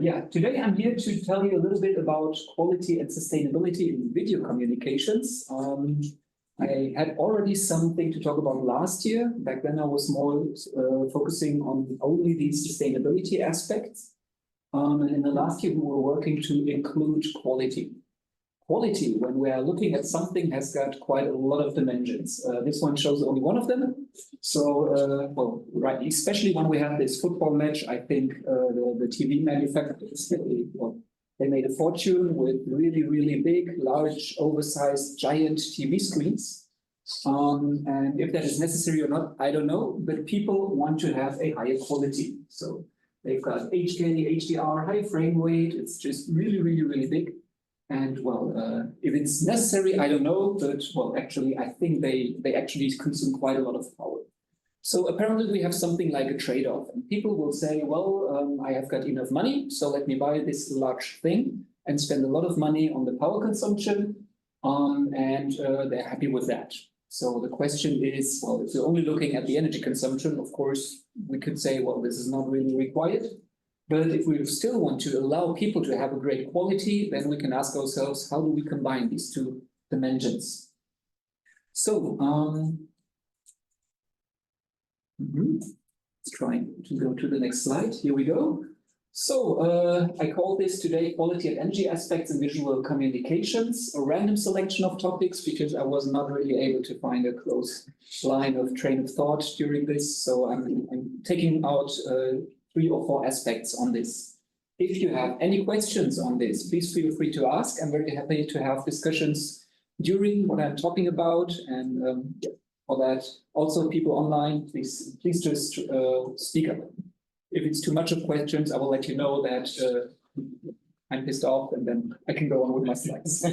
Yeah, today I'm here to tell you a little bit about quality and sustainability in video communications. I had already something to talk about last year. Back then I was more focusing on only the sustainability aspects. And in the last year we were working to include quality. Quality, when we are looking at something, has got quite a lot of dimensions. This one shows only one of them. So, well, right, especially when we have this football match, I think the TV manufacturers, they made a fortune with really, really big, large, oversized, giant TV screens. And if that is necessary or not, I don't know, but people want to have a higher quality. So they've got HK, HDR, high frame rate. It's just really, really, really big. And well, if it's necessary, I don't know, but well, actually, I think they actually consume quite a lot of power. So apparently we have something like a trade-off, and people will say, well, I have got enough money, so let me buy this large thing and spend a lot of money on the power consumption, and they're happy with that. So the question is, well, if you're only looking at the energy consumption, of course, we could say, well, this is not really required. But if we still want to allow people to have a great quality, then we can ask ourselves, how do we combine these two dimensions? So, let's try to go to the next slide. Here we go. So, I call this today Quality and Energy Aspects in Visual Communications, a random selection of topics, because I was not really able to find a close line of train of thought during this. So I'm taking out 3 or 4 aspects on this. If you have any questions on this, please feel free to ask. I'm very happy to have discussions during what I'm talking about, and for that, also people online, please just speak up. If it's too much of questions, I will let you know that I'm pissed off, and then I can go on with my slides.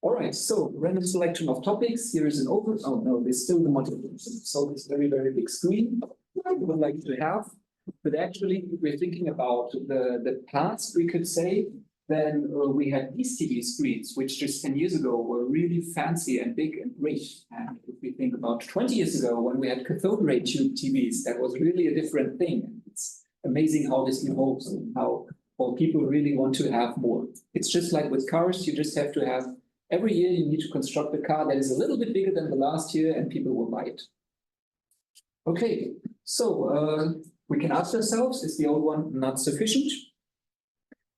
All right, so random selection of topics. Here is an overview. Oh no, there's still the multiple. So this very, very big screen I would like to have. But actually, if we're thinking about the past, we could say, then we had these TV screens, which just 10 years ago were really fancy and big and great. And if we think about 20 years ago, when we had cathode ray tube TVs, that was really a different thing. It's amazing how this evolves and how well, people really want to have more. It's just like with cars, you just have to have, every year you need to construct a car that is a little bit bigger than the last year, and people will buy it. Okay, so we can ask ourselves, is the old one not sufficient?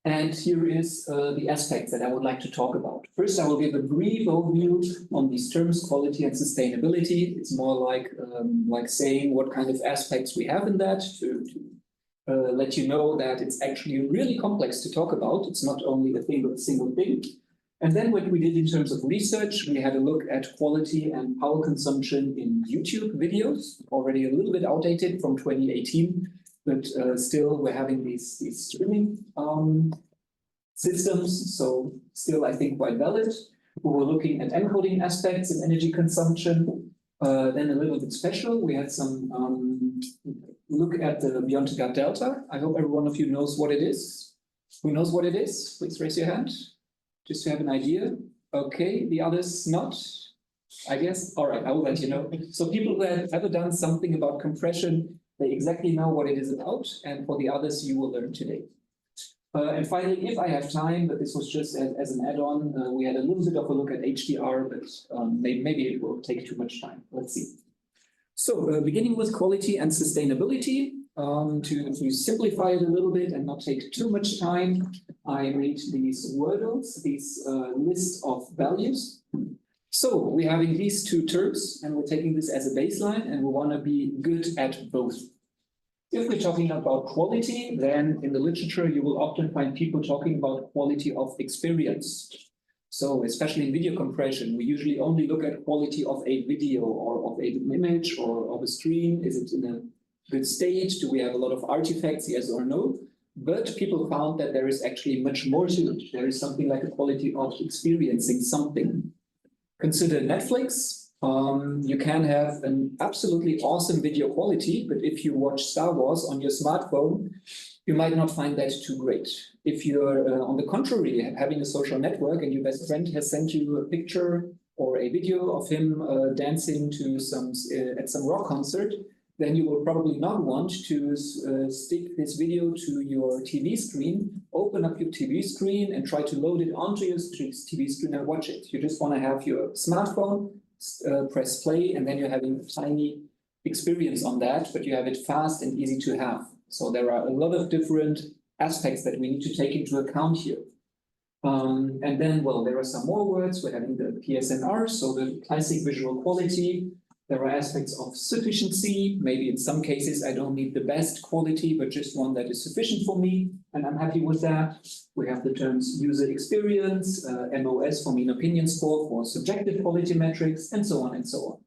And here is the aspects that I would like to talk about. First, I will give a brief overview on these terms, quality and sustainability. It's more like saying what kind of aspects we have in that to let you know that it's actually really complex to talk about. It's not only a single thing. And then what we did in terms of research, we had a look at quality and power consumption in YouTube videos, already a little bit outdated from 2018, but still we're having these streaming systems, so still I think quite valid. We were looking at encoding aspects in energy consumption. Then a little bit special, we had some look at the Beyond God Delta. I hope every one of you knows what it is. Who knows what it is? Please raise your hand. Just to have an idea. Okay, the others not, I guess. All right, I will let you know. So people who have ever done something about compression, they exactly know what it is about. And for the others, you will learn today. And finally, if I have time, but this was just as an add-on, we had a little bit of a look at HDR, but maybe it will take too much time. Let's see. So beginning with quality and sustainability. To simplify it a little bit and not take too much time, I made these wordles, these list of values. So we're having these 2 terms, and we're taking this as a baseline, and we want to be good at both. If we're talking about quality, then in the literature, you will often find people talking about quality of experience. So especially in video compression, we usually only look at quality of a video or of an image or of a screen. Is it in a good state? Do we have a lot of artifacts, yes or no? But people found that there is actually much more to it. There is something like a quality of experiencing something. Consider Netflix. You can have an absolutely awesome video quality, but if you watch Star Wars on your smartphone, you might not find that too great. If you're, on the contrary, having a social network and your best friend has sent you a picture or a video of him dancing to at some rock concert, then you will probably not want to stick this video to your TV screen, open up your TV screen and try to load it onto your TV screen and watch it. You just want to have your smartphone, press play, and then you're having a tiny experience on that, but you have it fast and easy to have. So there are a lot of different aspects that we need to take into account here. And then, well, there are some more words. We're having the PSNR, so the classic visual quality. There are aspects of sufficiency. Maybe in some cases, I don't need the best quality, but just one that is sufficient for me, and I'm happy with that. We have the terms user experience, MOS for mean opinion score for subjective quality metrics, and so on and so on.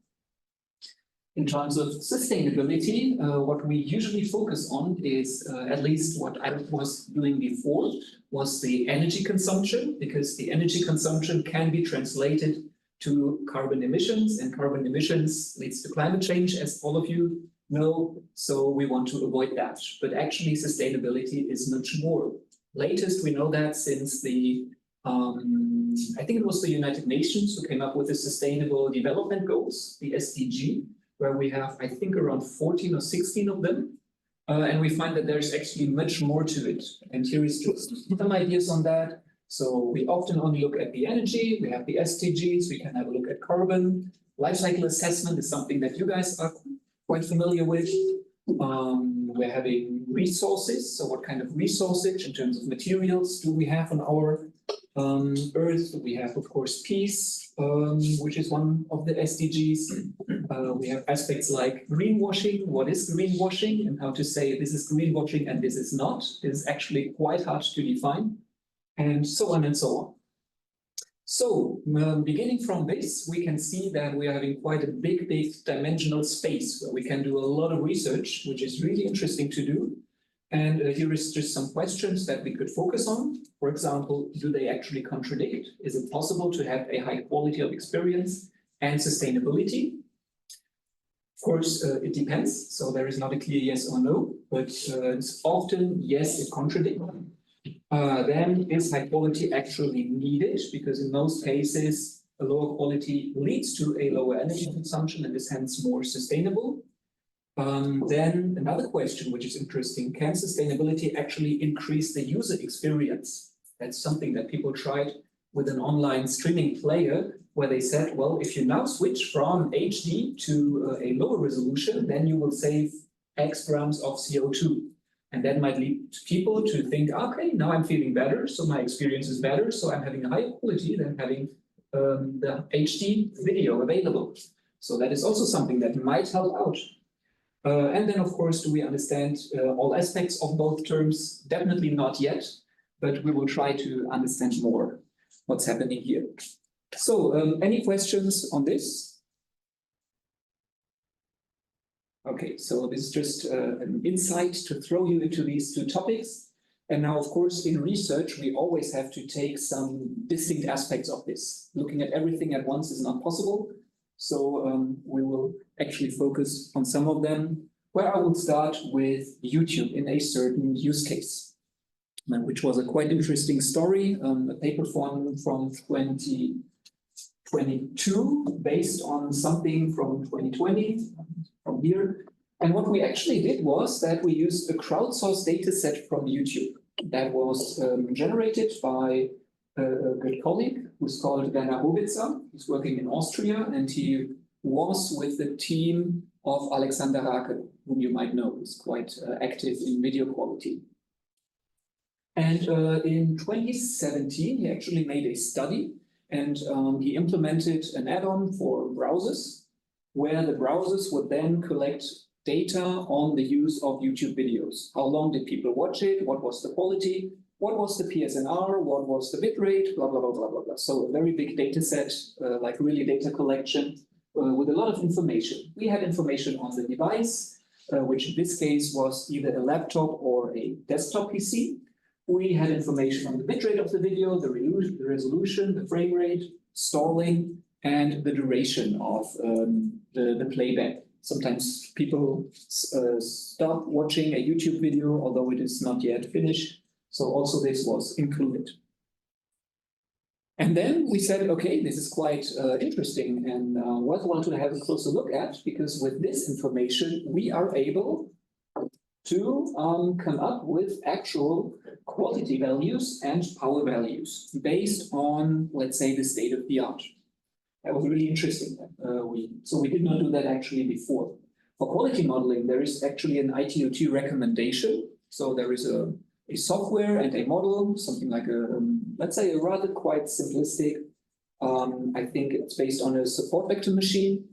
In terms of sustainability, what we usually focus on is, at least what I was doing before, was the energy consumption, because the energy consumption can be translated to carbon emissions, and carbon emissions leads to climate change, as all of you know, so we want to avoid that. But actually, sustainability is much more. Latest, we know that since the, I think it was the United Nations who came up with the Sustainable Development Goals, the SDG, where we have, I think, around 14 or 16 of them. And we find that there's actually much more to it. And here is just some ideas on that. So we often only look at the energy, we have the SDGs, we can have a look at carbon. Life cycle assessment is something that you guys are quite familiar with. We're having resources. So what kind of resources in terms of materials do we have on our Earth? We have, of course, peace, which is one of the SDGs. We have aspects like greenwashing. What is greenwashing, and how to say this is greenwashing and this is not. It is actually quite hard to define, and so on and so on. So beginning from this, we can see that we are having quite a big dimensional space where we can do a lot of research, which is really interesting to do. And here is just some questions that we could focus on. For example, do they actually contradict? Is it possible to have a high quality of experience and sustainability? Of course, it depends. So there is not a clear yes or no, but it's often yes, it contradicts. Then is high quality actually needed? Because in most cases, a lower quality leads to a lower energy consumption and is hence more sustainable. Then another question, which is interesting, can sustainability actually increase the user experience? That's something that people tried with an online streaming player, where they said, well, if you now switch from HD to a lower resolution, then you will save X grams of CO2. And that might lead people to think, okay, now I'm feeling better, so my experience is better, so I'm having a higher quality than having the HD video available. So that is also something that might help out. And then, of course, do we understand all aspects of both terms? Definitely not yet, but we will try to understand more what's happening here. So any questions on this? Okay, so this is just an insight to throw you into these two topics. And now, of course, in research, we always have to take some distinct aspects of this. Looking at everything at once is not possible. So we will actually focus on some of them, where I will start with YouTube in a certain use case, which was a quite interesting story, a paper from 2022, based on something from 2020, from here. And what we actually did was that we used a crowdsourced data set from YouTube that was generated by a good colleague who's called Werner Hobitzer. He's working in Austria, and he was with the team of Alexander Rake, whom you might know. He's quite active in video quality. And in 2017, he actually made a study, and he implemented an add-on for browsers, where the browsers would then collect data on the use of YouTube videos. How long did people watch it? What was the quality? What was the PSNR? What was the bitrate? Blah, blah, blah, blah, blah, blah. So a very big data set, like really data collection with a lot of information. We had information on the device, which in this case was either a laptop or a desktop PC. We had information on the bitrate of the video, the resolution, the frame rate, stalling, and the duration of the playback. Sometimes people stop watching a YouTube video, although it is not yet finished. So also this was included. And then we said, okay, this is quite interesting and worthwhile to have a closer look at, because with this information, we are able to come up with actual quality values and power values based on, let's say, the state of the art. That was really interesting. So we did not do that actually before. For quality modeling, there is actually an IETR recommendation. So there is a software and a model, something like let's say a rather quite simplistic, I think it's based on a support vector machine.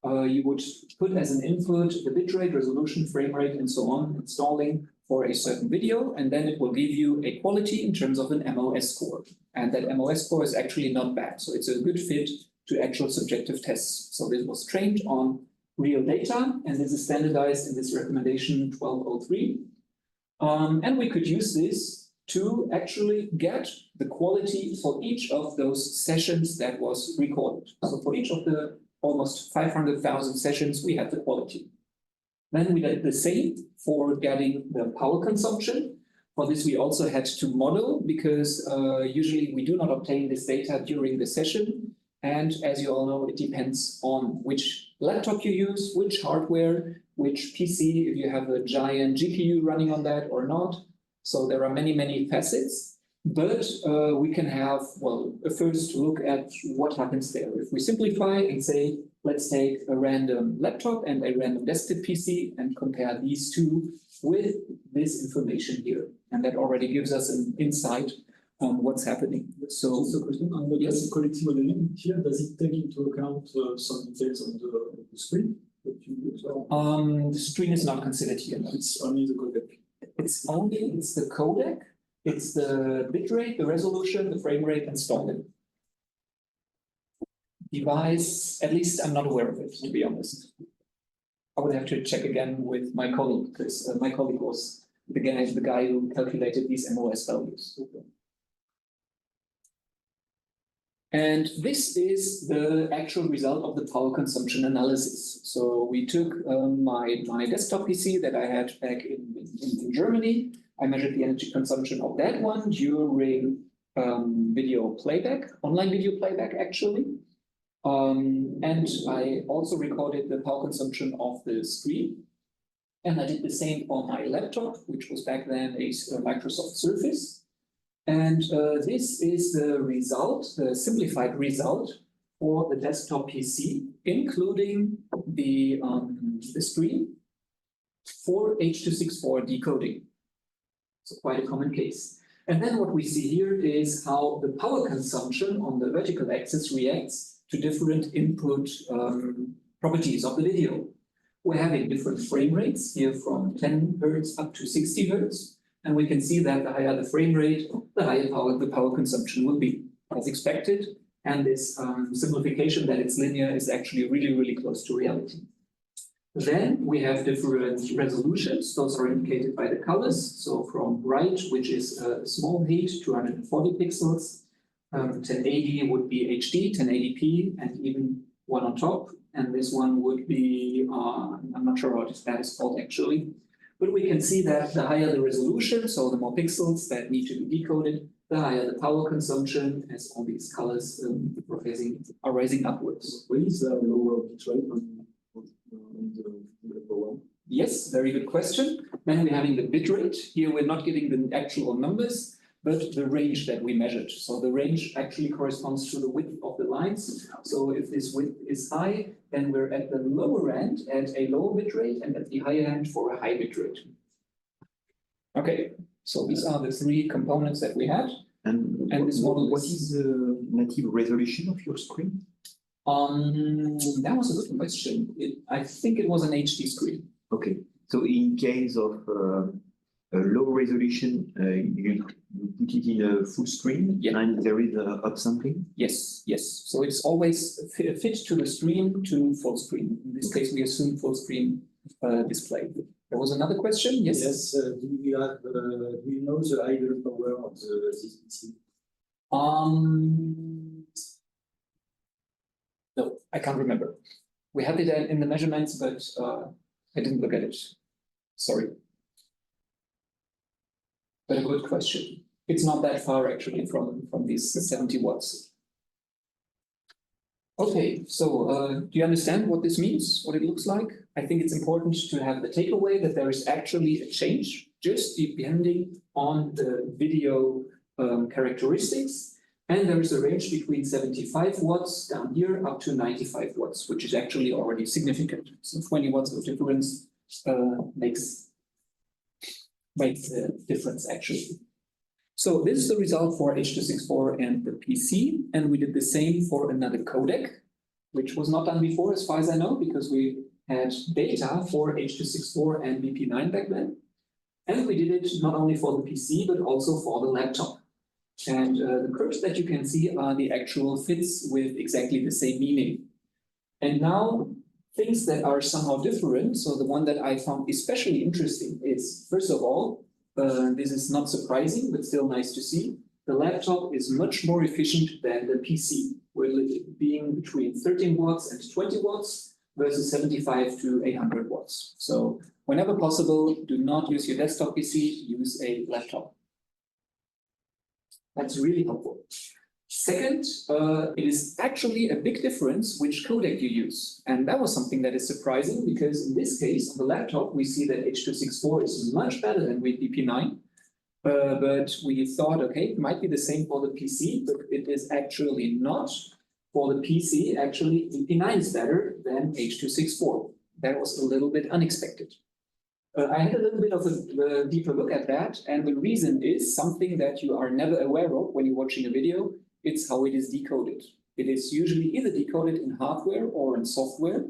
You would put as an input the bitrate, resolution, frame rate, and so on, installing for a certain video, and then it will give you a quality in terms of an MOS score. And that MOS score is actually not bad. So it's a good fit to actual subjective tests. So this was trained on real data, and this is standardized in this recommendation 1203. And we could use this to actually get the quality for each of those sessions that was recorded. So for each of the almost 500,000 sessions, we had the quality. Then we did the same for getting the power consumption. For this, we also had to model, because usually we do not obtain this data during the session. And as you all know, it depends on which laptop you use, which hardware, which PC, if you have a giant GPU running on that or not. So there are many, many facets. But we can have, well, a first look at what happens there. If we simplify and say, let's take a random laptop and a random desktop PC and compare these two with this information here. And that already gives us an insight on what's happening. So, just a question on the quality modeling here, does it take into account some details on the screen that you use? The screen is not considered here. No. It's only the codec. It's the codec. It's the bitrate, the resolution, the frame rate, and stalling. Device, at least I'm not aware of it, to be honest. I would have to check again with my colleague, because my colleague was the guy who calculated these MOS values. And this is the actual result of the power consumption analysis. So we took my desktop PC that I had back in Germany. I measured the energy consumption of that one during video playback, online video playback actually. And I also recorded the power consumption of the screen. And I did the same for my laptop, which was back then a Microsoft Surface. And this is the result, the simplified result for the desktop PC, including the screen for H.264 decoding. So quite a common case. And then what we see here is how the power consumption on the vertical axis reacts to different input properties of the video. We're having different frame rates here from 10 Hertz up to 60 Hertz. And we can see that the higher the frame rate, the higher the power consumption will be, as expected. And this simplification that it's linear is actually really, really close to reality. Then we have different resolutions. Those are indicated by the colors. So from bright, which is a small heat, 240 pixels. 1080 would be HD, 1080p, and even one on top. And this one would be, I'm not sure what that is called actually. But we can see that the higher the resolution, so the more pixels that need to be decoded, the higher the power consumption, as all these colors are rising upwards. What is the lower bitrate on the upper one? Yes, very good question. Then we're having the bitrate. Here we're not giving the actual numbers, but the range that we measured. So the range actually corresponds to the width of the lines. So if this width is high, then we're at the lower end at a lower bitrate and at the higher end for a high bitrate. Okay, so these are the three components that we had. And this model, what is the native resolution of your screen? That was a good question. I think it was an HD screen. Okay, so in case of a low resolution, you put it in a full screen, yeah, and there is upsampling? Yes, yes. So it's always fit to the stream to full screen. In this case, we assume full screen display. There was another question? Yes. Yes. Do we know the idle power of this PC? No, I can't remember. We had it in the measurements, but I didn't look at it. Sorry. But a good question. It's not that far actually from these 70 watts. Okay, so do you understand what this means, what it looks like? I think it's important to have the takeaway that there is actually a change just depending on the video characteristics. And there is a range between 75 watts down here up to 95 watts, which is actually already significant. So 20 watts of difference makes a difference actually. So this is the result for H.264 and the PC, and we did the same for another codec, which was not done before as far as I know, because we had data for H.264 and BP9 back then. And we did it not only for the PC, but also for the laptop. And the curves that you can see are the actual fits with exactly the same meaning. And now things that are somehow different. So the one that I found especially interesting is, first of all, this is not surprising, but still nice to see. The laptop is much more efficient than the PC, being between 13 watts and 20 watts versus 75 to 800 watts. So whenever possible, do not use your desktop PC, use a laptop. That's really helpful. Second, it is actually a big difference which codec you use. And that was something that is surprising because in this case, on the laptop, we see that H.264 is much better than with BP9. But we thought, okay, it might be the same for the PC, but it is actually not. For the PC, actually, BP9 is better than H.264. That was a little bit unexpected. I had a little bit of a deeper look at that, and the reason is something that you are never aware of when you're watching a video. It's how it is decoded. It is usually either decoded in hardware or in software.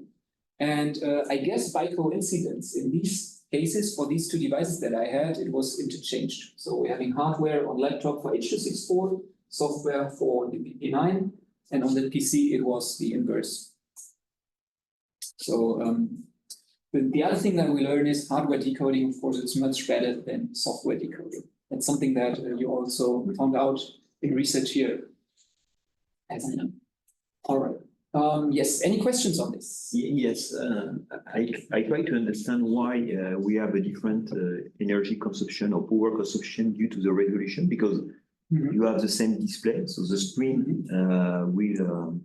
And I guess by coincidence, in these cases, for these two devices that I had, it was interchanged. So we're having hardware on laptop for H.264, software for the BP9, and on the PC, it was the inverse. So the other thing that we learn is hardware decoding, of course, it's much better than software decoding. That's something that you also found out in research here. As I know. All right. Yes, any questions on this? Yes, I try to understand why we have a different energy consumption or power consumption due to the resolution, because you have the same display, so the screen will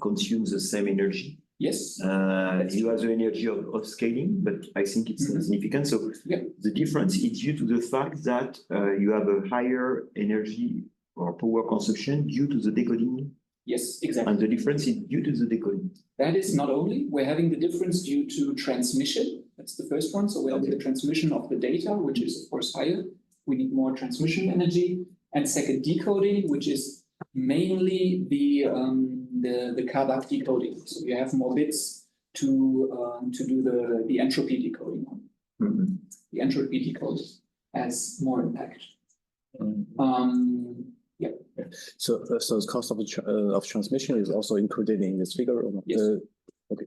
consume the same energy. Yes. You have the energy of scaling, but I think it's significant. So the difference is due to the fact that you have a higher energy or power consumption due to the decoding. Yes, exactly. And the difference is due to the decoding. That is not only, we're having the difference due to transmission. That's the first one. So we're having the transmission of the data, which is of course higher. We need more transmission energy. And second, decoding, which is mainly the Kabak decoding. So you have more bits to do the entropy decoding on. The entropy decoding has more impact. Yeah. So the cost of transmission is also included in this figure? Or not? Yes. Okay.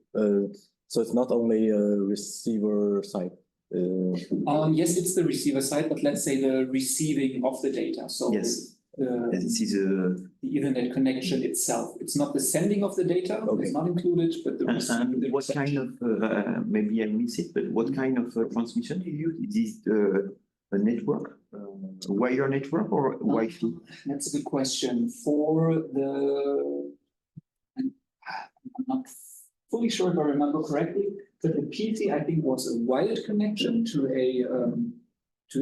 So it's not only a receiver side. Yes, it's the receiver side, but let's say the receiving of the data. So yes. This is the Ethernet connection itself. It's not the sending of the data, it's not included, but the receiving. And what kind of, maybe I miss it, but what kind of transmission do you use? Is it a network, a wire network or Wi-Fi? That's a good question. For the, I'm not fully sure if I remember correctly, but the PC, I think, was a wired connection to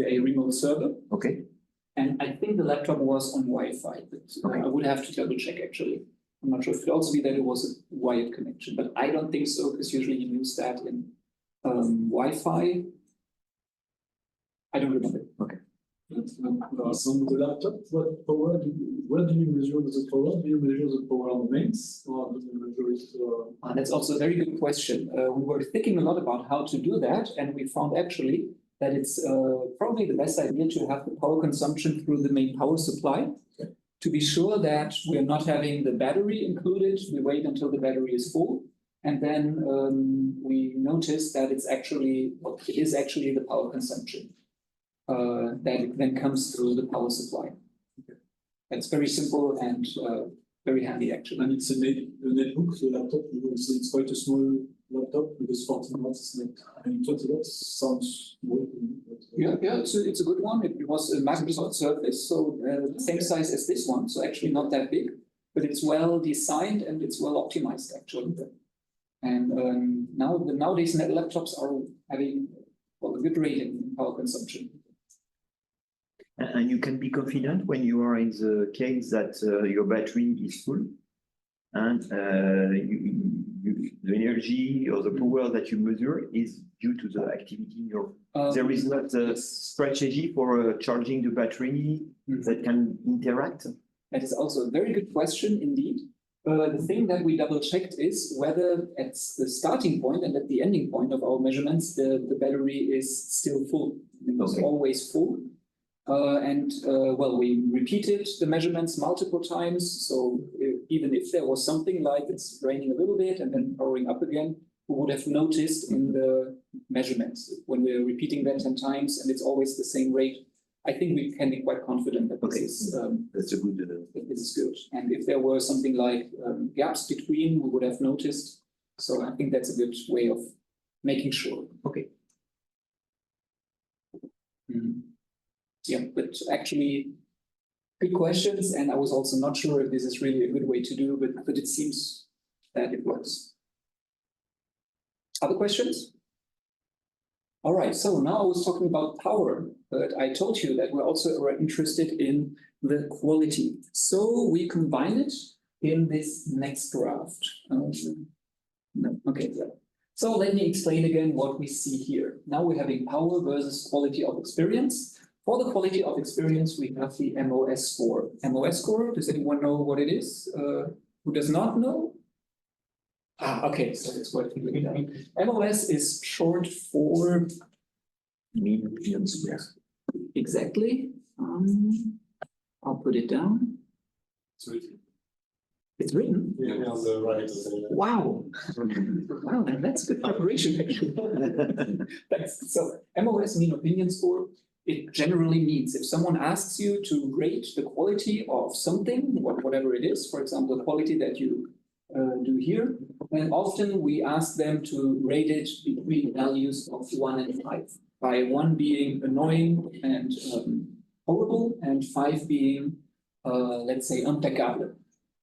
a remote server. Okay. And I think the laptop was on Wi-Fi, but I would have to double check actually. I'm not sure. It could also be that it was a wired connection, but I don't think so, because usually you use that in Wi-Fi. I don't remember. Okay. On the laptop, what power where do you measure the power? Do you measure the power on the mains, or do you measure it? That's also a very good question. We were thinking a lot about how to do that, and we found actually that it's probably the best idea to have the power consumption through the main power supply. Okay. To be sure that we're not having the battery included, we wait until the battery is full, and then we notice that it is actually the power consumption that then comes through the power supply. Okay. That's very simple and very handy actually. And it's a netbook, the laptop, it's quite a small laptop because 14 watts, I mean 20 watts sounds more. Yeah, it's a good one. It was a Microsoft Surface, so the same size as this one, so actually not that big. but it's well designed and it's well optimized actually. And nowadays laptops are having a good rating in power consumption. And you can be confident when you are in the case that your battery is full and the energy or the power that you measure is due to the activity in your. There is not a strategy for charging the battery that can interact. That is also a very good question indeed. The thing that we double checked is whether at the starting point and at the ending point of our measurements, the battery is still full. It was always full. Well, we repeated the measurements multiple times. So even if there was something like it's draining a little bit and then powering up again, we would have noticed in the measurements when we're repeating that 10 times and it's always the same rate. I think we can be quite confident that That's a good. this is good. And if there were something like gaps between, we would have noticed. So I think that's a good way of making sure. Okay. Yeah, but actually, good questions. And I was also not sure if this is really a good way to do, but it seems that it works. Other questions? All right, so now I was talking about power, but I told you that we're also interested in the quality. So we combine it in this next draft. Okay, so let me explain again what we see here. Now we're having power versus quality of experience. For the quality of experience, we have the MOS score. MOS score, does anyone know what it is? Who does not know? Okay, so that's what we do. MOS is short for Mean opinion square. Exactly. I'll put it down. It's written. Yeah, on the right. Wow. Wow, that's good preparation actually. Thanks. So MOS, mean opinion score, it generally means if someone asks you to rate the quality of something, whatever it is, for example, the quality that you do here, then often we ask them to rate it between values of 1 and 5, by 1 being annoying and horrible, and 5 being, let's say, impeccable.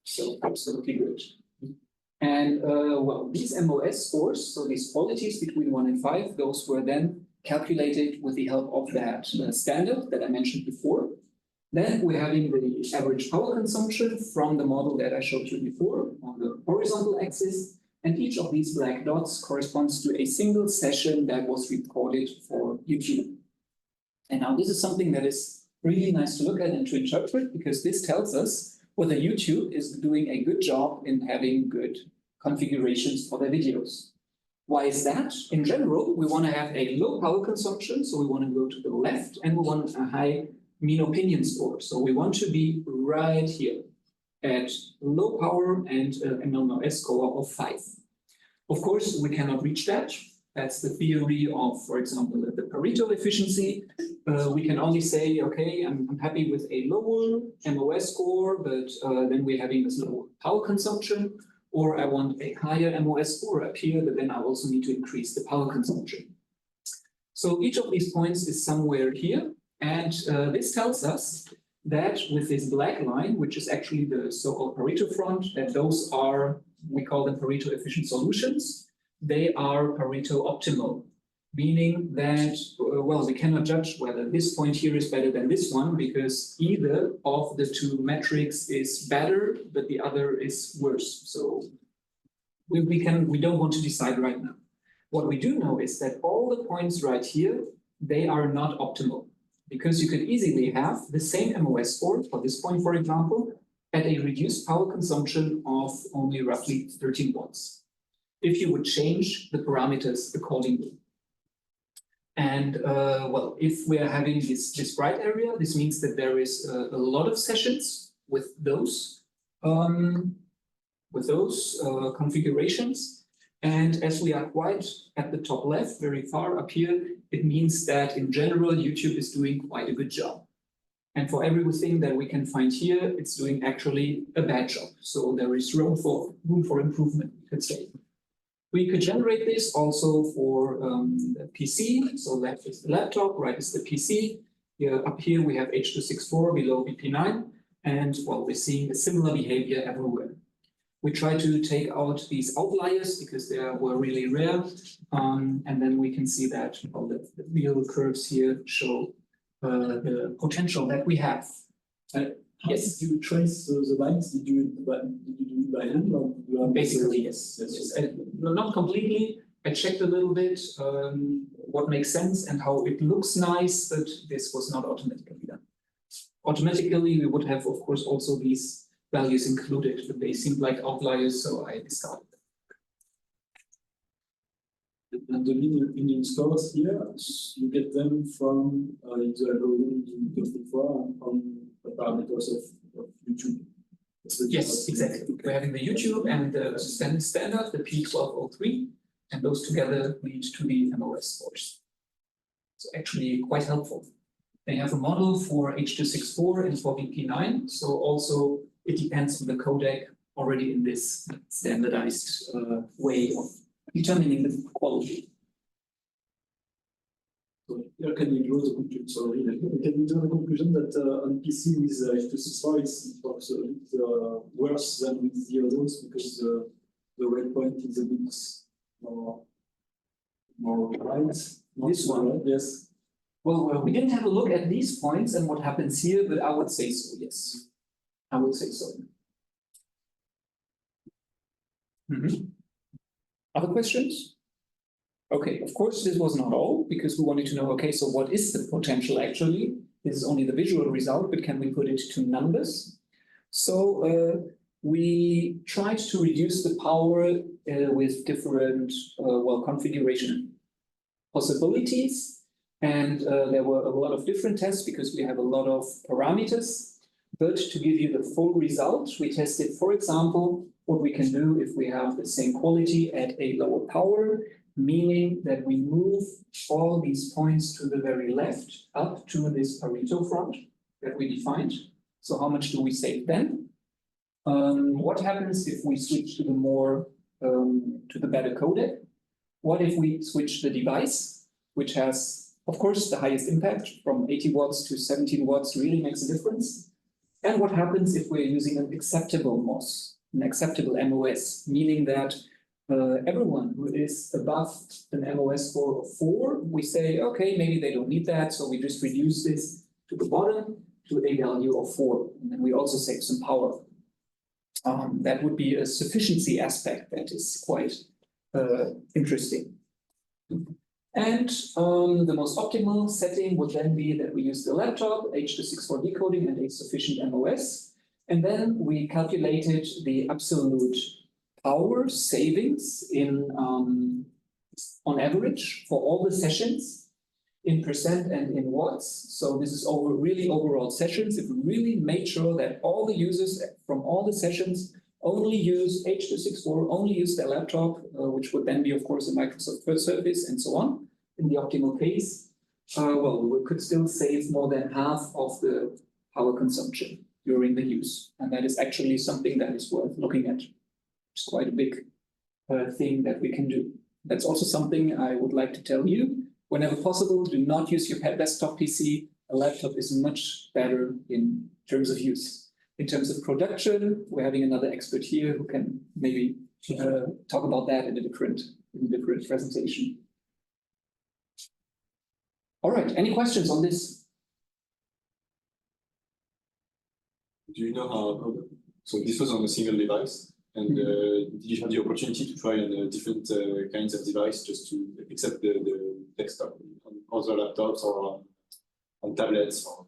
So absolutely good. And well, these MOS scores, so these qualities between 1 and 5, those were then calculated with the help of that standard that I mentioned before. Then we're having the average power consumption from the model that I showed you before on the horizontal axis. And each of these black dots corresponds to a single session that was recorded for YouTube. And now this is something that is really nice to look at and to interpret, because this tells us whether YouTube is doing a good job in having good configurations for their videos. Why is that? In general, we want to have a low power consumption, so we want to go to the left, and we want a high mean opinion score. So we want to be right here at low power and an MOS score of 5. Of course, we cannot reach that. That's the theory of, for example, the Pareto efficiency. We can only say, okay, I'm happy with a lower MOS score, but then we're having this low power consumption, or I want a higher MOS score up here, but then I also need to increase the power consumption. So each of these points is somewhere here. And this tells us that with this black line, which is actually the so-called Pareto front, that those are, we call them Pareto efficient solutions. They are Pareto optimal, meaning that, well, we cannot judge whether this point here is better than this one, because either of the two metrics is better, but the other is worse. So we don't want to decide right now. What we do know is that all the points right here, they are not optimal, because you could easily have the same MOS score for this point, for example, at a reduced power consumption of only roughly 13 watts, if you would change the parameters accordingly. And well, if we're having this bright area, this means that there is a lot of sessions with those configurations. And as we are quite at the top left, very far up here, it means that in general, YouTube is doing quite a good job. And for everything that we can find here, it's doing actually a bad job. So there is room for improvement, you could say. We could generate this also for the PC. So left is the laptop, right is the PC. Here, up here we have H.264 below BP9. And well, we're seeing a similar behavior everywhere. We try to take out these outliers because they were really rare. And then we can see that well, the real curves here show the potential that we have. Yes. Did you trace the lines? Did you do it by hand or did you have Basically, yes. Not completely. I checked a little bit what makes sense and how it looks nice, but this was not automatically done. Automatically, we would have, of course, also these values included, but they seemed like outliers, so I discarded them. And the Indian scores here, you get them from the algorithm you did before and from the parameters of YouTube. Yes, exactly. We're having the YouTube and the standard, the P1203, and those together lead to the MOS scores. So actually quite helpful. They have a model for H.264 and for VP9, so also it depends on the codec already in this standardized way of determining the quality. So here can we draw the conclusion? Sorry, can we draw the conclusion that on PC with H.264 it's worse than with the others because the red point is a bit more right? This one, yes. Well, we didn't have a look at these points and what happens here, but I would say so, yes. I would say so. Other questions? Okay, of course, this was not all, because we wanted to know, okay, so what is the potential actually? This is only the visual result, but can we put it to numbers? So we tried to reduce the power with different, configuration possibilities. And there were a lot of different tests because we have a lot of parameters. But to give you the full result, we tested, for example, what we can do if we have the same quality at a lower power, meaning that we move all these points to the very left up to this Pareto front that we defined. So how much do we save then? What happens if we switch to the more, to the better codec? What if we switch the device, which has of course, the highest impact from 80 watts to 17 watts really makes a difference. And what happens if we're using an acceptable MOS, an acceptable MOS, meaning that everyone who is above an MOS score of 4, we say, okay, maybe they don't need that, so we just reduce this to the bottom to a value of 4. And then we also save some power. That would be a sufficiency aspect that is quite interesting. And the most optimal setting would then be that we use the laptop, H.264 decoding, and a sufficient MOS. And then we calculated the absolute power savings in on average for all the sessions in percent and in watts. So this is really overall sessions. If we really made sure that all the users from all the sessions only use H.264, only use their laptop, which would then be, of course, a Microsoft Surface and so on. In the optimal case, we could still save more than half of the power consumption during the use. And that is actually something that is worth looking at. It's quite a big thing that we can do. That's also something I would like to tell you. Whenever possible, do not use your desktop PC. A laptop is much better in terms of use. In terms of production, we're having another expert here who can maybe talk about that in a different presentation. All right, any questions on this? Do you know how, so this was on a single device, and did you have the opportunity to try on different kinds of device just to accept the desktop on other laptops or on tablets? Or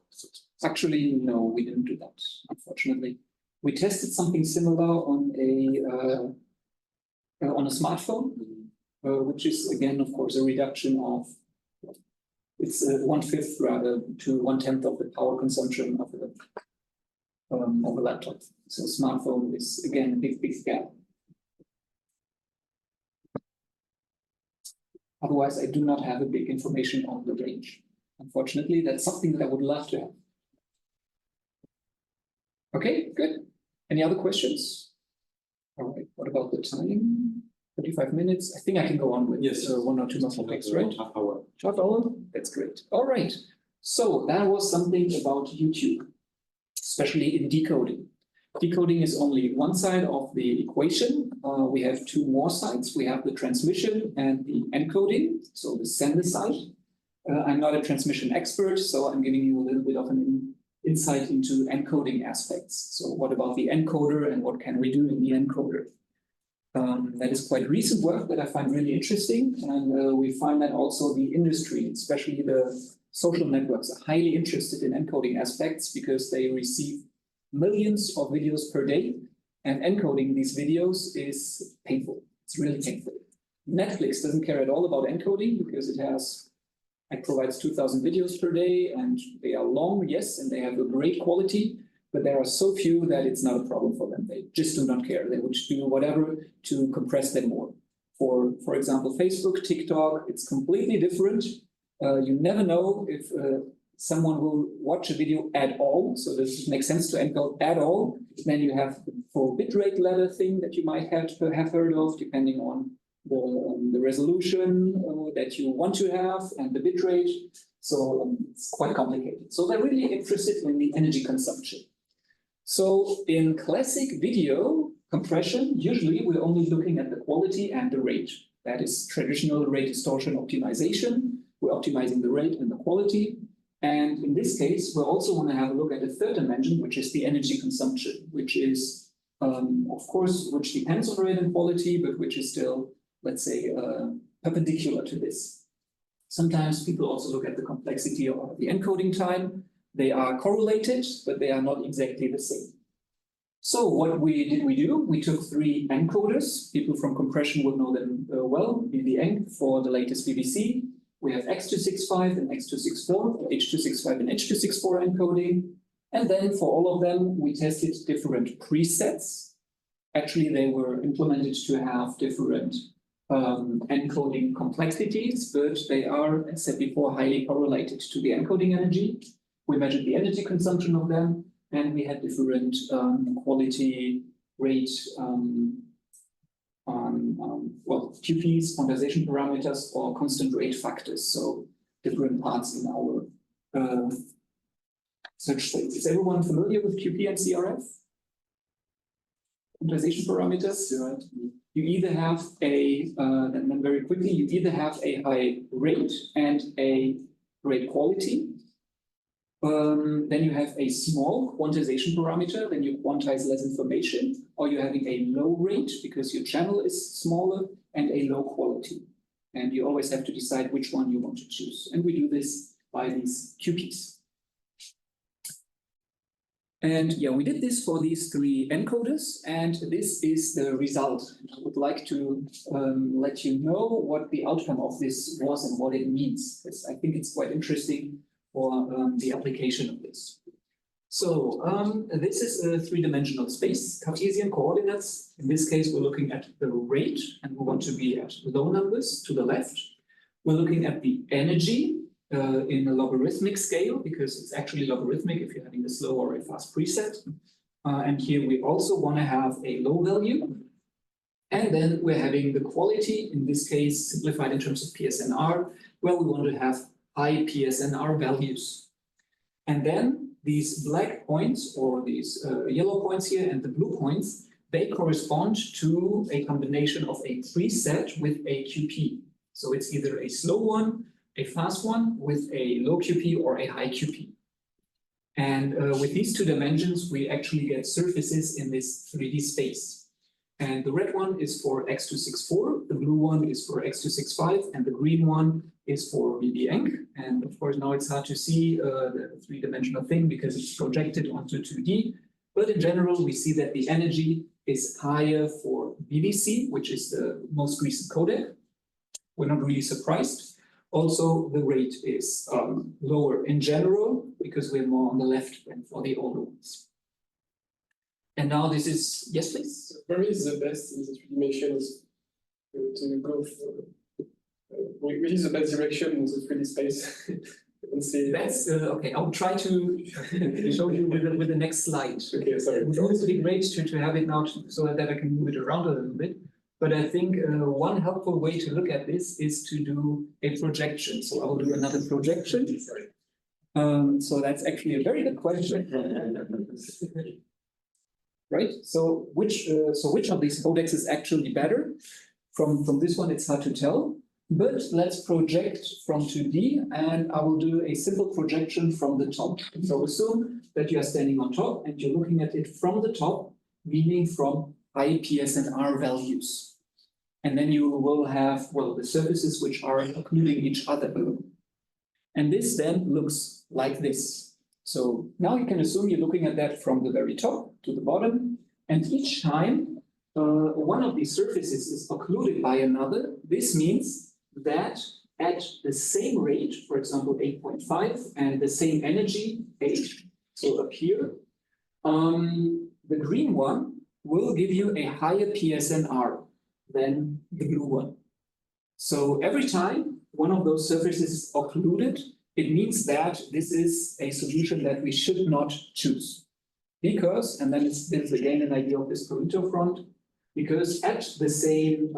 Actually, no, we didn't do that, unfortunately. We tested something similar on a smartphone, which is again, of course, a reduction of, it's 1/5 rather to 1/10 of the power consumption of a laptop. So smartphone is again a big gap. Otherwise, I do not have a big information on the range. Unfortunately, that's something that I would love to have. Okay, good. Any other questions? All right, what about the time? 35 minutes. I think I can go on with 1 or 2 more topics, right? Half hour. Half hour? That's great. All right. So that was something about YouTube. especially in decoding. Decoding is only one side of the equation. We have two more sides. We have the transmission and the encoding, so the sender side. I'm not a transmission expert, so I'm giving you a little bit of an insight into encoding aspects. So what about the encoder and what can we do in the encoder? That is quite recent work that I find really interesting. And we find that also the industry, especially the social networks, are highly interested in encoding aspects because they receive millions of videos per day. And encoding these videos is painful. It's really painful. Netflix doesn't care at all about encoding because it provides 2,000 videos per day, and they are long, yes, and they have a great quality, but there are so few that it's not a problem for them. They just do not care. They would do whatever to compress them more. For example, Facebook, TikTok, it's completely different. You never know if someone will watch a video at all. So this makes sense to encode at all. Then you have the full bitrate ladder thing that you might have heard of, depending on the resolution that you want to have and the bitrate. So it's quite complicated. So they're really interested in the energy consumption. So in classic video compression, usually we're only looking at the quality and the rate. That is traditional rate distortion optimization. We're optimizing the rate and the quality. And in this case, we also want to have a look at the third dimension, which is the energy consumption, which is, of course, which depends on rate and quality, but which is still, let's say, perpendicular to this. Sometimes people also look at the complexity of the encoding time. They are correlated, but they are not exactly the same. So what did we do? We took 3 encoders. People from compression will know them well. BBEnc for the latest BBC. We have X265 and X264, H265 and H264 encoding. And then for all of them, we tested different presets. Actually, they were implemented to have different encoding complexities, but they are, as said before, highly correlated to the encoding energy. We measured the energy consumption of them, and we had different quality rate, QPs, quantization parameters, or constant rate factors. So different parts in our search space. Is everyone familiar with QP and CRF? Quantization parameters. Right. You either have and then very quickly, you either have a high rate and a great quality. Then you have a small quantization parameter, then you quantize less information, or you're having a low rate because your channel is smaller and a low quality. And you always have to decide which one you want to choose. And we do this by these QPs. And yeah, we did this for these 3 encoders, and this is the result. I would like to let you know what the outcome of this was and what it means, because I think it's quite interesting for the application of this. So this is a 3-dimensional space, Cartesian coordinates. In this case, we're looking at the rate, and we want to be at low numbers to the left. We're looking at the energy in a logarithmic scale, because it's actually logarithmic if you're having a slow or a fast preset. And here we also want to have a low value. And then we're having the quality, in this case, simplified in terms of PSNR, where we want to have high PSNR values. And then these black points, or these yellow points here and the blue points, they correspond to a combination of a preset with a QP. So it's either a slow one, a fast one with a low QP, or a high QP. And with these 2 dimensions, we actually get surfaces in this 3D space. And the red one is for X264, the blue one is for X265, and the green one is for BBEnc. And of course, now it's hard to see the 3-dimensional thing because it's projected onto 2D. But in general, we see that the energy is higher for BBC, which is the most recent codec. We're not really surprised. Also, the rate is lower in general because we're more on the left than for the older ones. And now this is, yes, please. For me, the best in the 3 dimensions to go for, which is the best direction in the 3D space. That's okay. I'll try to show you with the next slide. Okay, sorry. It would also be great to have it now so that I can move it around a little bit. But I think one helpful way to look at this is to do a projection. So I will do another projection. So that's actually a very good question. Right? So which of these codecs is actually better? From this one, it's hard to tell. But let's project from 2D, and I will do a simple projection from the top. So assume that you are standing on top and you're looking at it from the top, meaning from high PSNR values. And then you will have, well, the surfaces which are occluding each other. And this then looks like this. So now you can assume you're looking at that from the very top to the bottom. And each time one of these surfaces is occluded by another, this means that at the same rate, for example, 8.5, and the same energy, 8, so up here, the green one will give you a higher PSNR than the blue one. So every time one of those surfaces is occluded, it means that this is a solution that we should not choose. Because, and then this is again an idea of this Pareto front, because at the same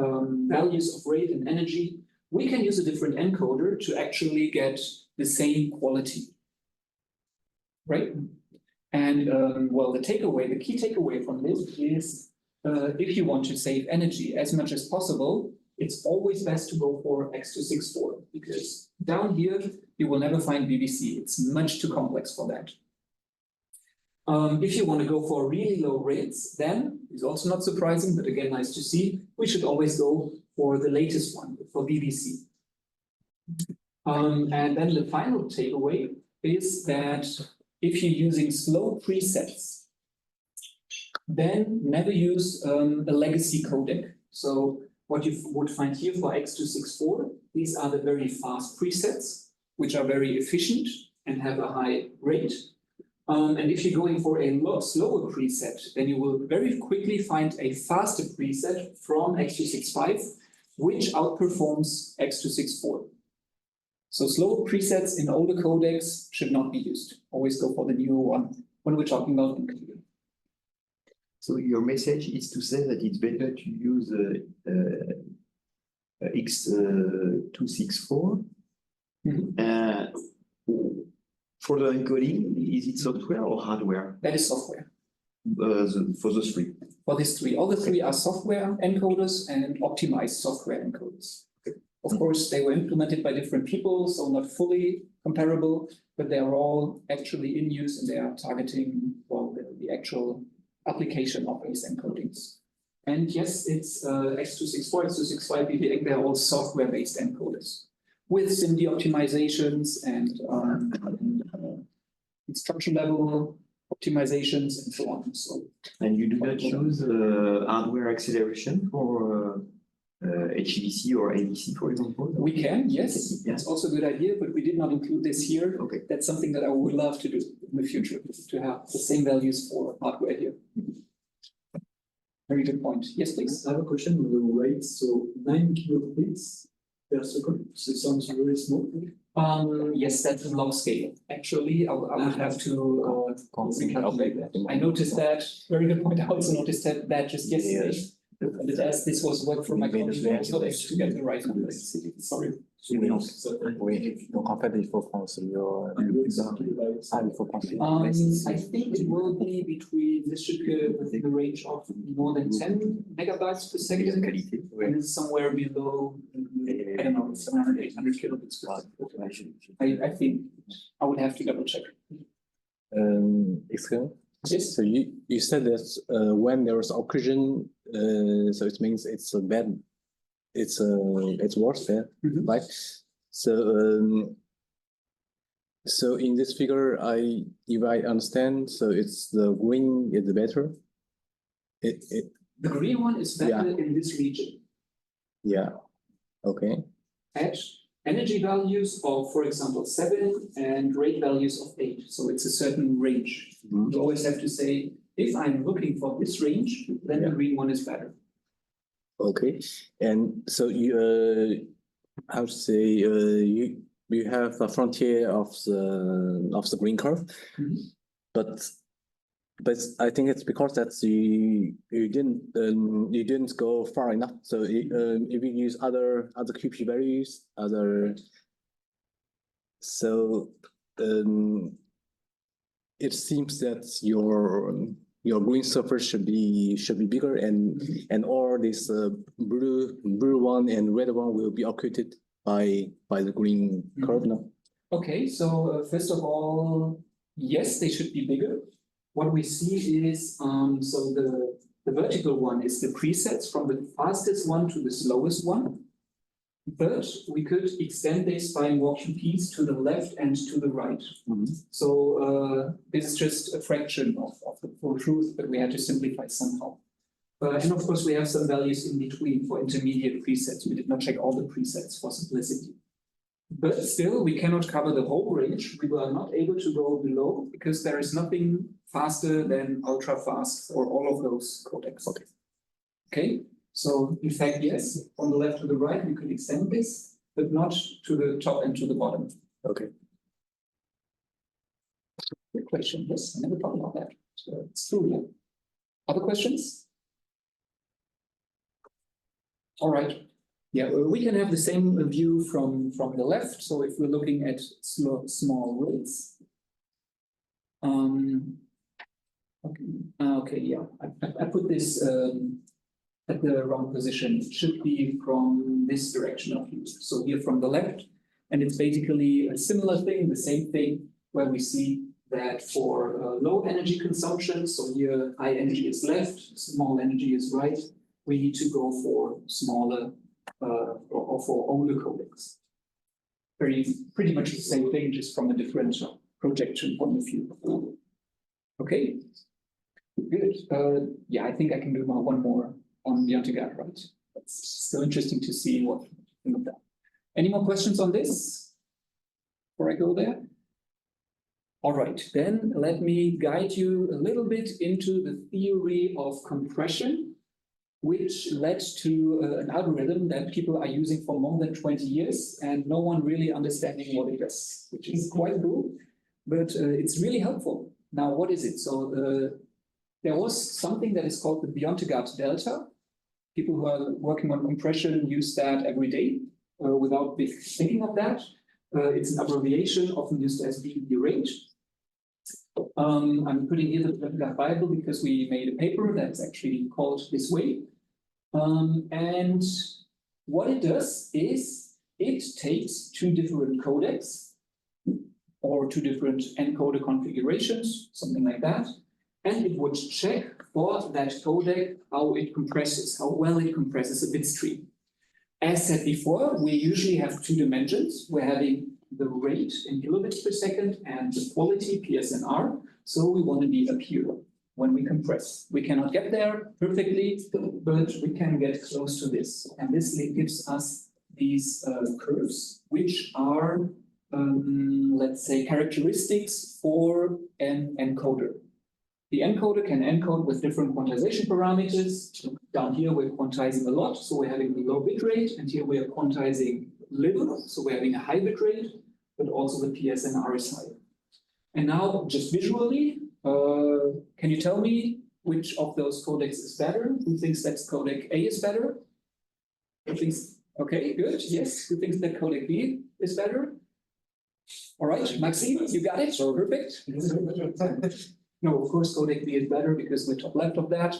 values of rate and energy, we can use a different encoder to actually get the same quality, right? And well, the key takeaway from this is if you want to save energy as much as possible, it's always best to go for X264, because down here, you will never find BBC. It's much too complex for that. If you want to go for really low rates, then it's also not surprising, but again, nice to see, we should always go for the latest one, for BBC. And then the final takeaway is that if you're using slow presets, then never use a legacy codec. So what you would find here for X264, these are the very fast presets, which are very efficient and have a high rate. And if you're going for a slower preset, then you will very quickly find a faster preset from X265, which outperforms X264. So slower presets in older codecs should not be used. Always go for the newer one when we're talking about encoding. So your message is to say that it's better to use X264. For the encoding, is it software or hardware? That is software. For those three? For these three. All the three are software encoders and optimized software encoders. Of course, they were implemented by different people, so not fully comparable, but they are all actually in use and they are targeting, well, the actual application of these encodings. And yes, it's X264, X265, BBX, they're all software-based encoders with SIMD optimizations and instruction level optimizations and so on. So, and you do not use hardware acceleration for HVC or ADC, for example? We can, yes. That's also a good idea, but we did not include this here. Okay. That's something that I would love to do in the future, to have the same values for hardware here. Very good point. Yes, please. I have a question on the rate. So 9 kilobits per second. So it sounds very small. Yes, that's a log scale. Actually, I would have to calculate that. I noticed that. Very good point. I also noticed that just yesterday. But as this was work from my colleague, I was not able to get the right numbers. Sorry. Oui, donc en fait, il faut prendre celui il faut prendre I think it will be between, this should go within the range of more than 10 megabytes per second. And it's somewhere below, I don't know, 700, 800 kilobits per second. I think I would have to double check. Excuse me? Yes. So you said that when there is occlusion, so it means it's a bad, it's worse, yeah, right? So so in this figure, if I understand, so it's the green is better. The green one is better in this region. Yeah. Okay. At energy values of, for example, 7 and rate values of 8. So it's a certain range. You always have to say, if I'm looking for this range, then the green one is better. Okay. And so you, how to say, you have a frontier of the green curve, but I think it's because that you didn't go far enough. So if you use other QP values, so it seems that your green surface should be bigger, and all this blue one and red one will be occulted by the green curve now. Okay, so first of all, yes, they should be bigger. What we see is so the vertical one is the presets from the fastest one to the slowest one. But we could extend this by walking keys to the left and to the right. So this is just a fraction of the full truth, but we had to simplify somehow. And of course, we have some values in between for intermediate presets. We did not check all the presets for simplicity. But still, we cannot cover the whole range. We were not able to go below because there is nothing faster than ultra fast for all of those codecs. Okay. So in fact, yes, from the left to the right, we could extend this, but not to the top and to the bottom. Okay. Good question. Yes, I never thought about that. So it's true, yeah. Other questions? All right. Yeah, we can have the same view from the left. So if we're looking at small rates. Okay, yeah, I put this at the wrong position. It should be from this direction of view. So here from the left, and it's basically a similar thing, the same thing, where we see that for low energy consumption, so here high energy is left, small energy is right, we need to go for smaller or for older codecs. Pretty much the same thing, just from a different projection point of view. Okay, good. Yeah, I think I can do one more on Biontegard, right? It's so interesting to see what you think of that. Any more questions on this before I go there? All right, then let me guide you a little bit into the theory of compression, which led to an algorithm that people are using for more than 20 years and no one really understanding what it does, which is quite cool, but it's really helpful. Now, what is it? So there was something that is called the Biontegard delta. People who are working on compression use that every day without thinking of that. It's an abbreviation often used as BE range. I'm putting here the Biontegard Bible because we made a paper that's actually called this way. And what it does is it takes two different codecs or two different encoder configurations, something like that, and it would check for that codec how it compresses, how well it compresses a bit stream. As said before, we usually have two dimensions. We're having the rate in kilobits per second and the quality PSNR. So we want to be up here when we compress. We cannot get there perfectly, but we can get close to this. And this gives us these curves, which are, let's say, characteristics for an encoder. The encoder can encode with different quantization parameters. Down here, we're quantizing a lot, so we're having a low bit rate, and here we are quantizing little, so we're having a high bit rate, but also the PSNR is high. And now, just visually, can you tell me which of those codecs is better? Who thinks that codec A is better? Who thinks, okay, good, yes. Who thinks that codec B is better? All right, Maxime, you got it, perfect. No, of course, codec B is better because we're top left of that.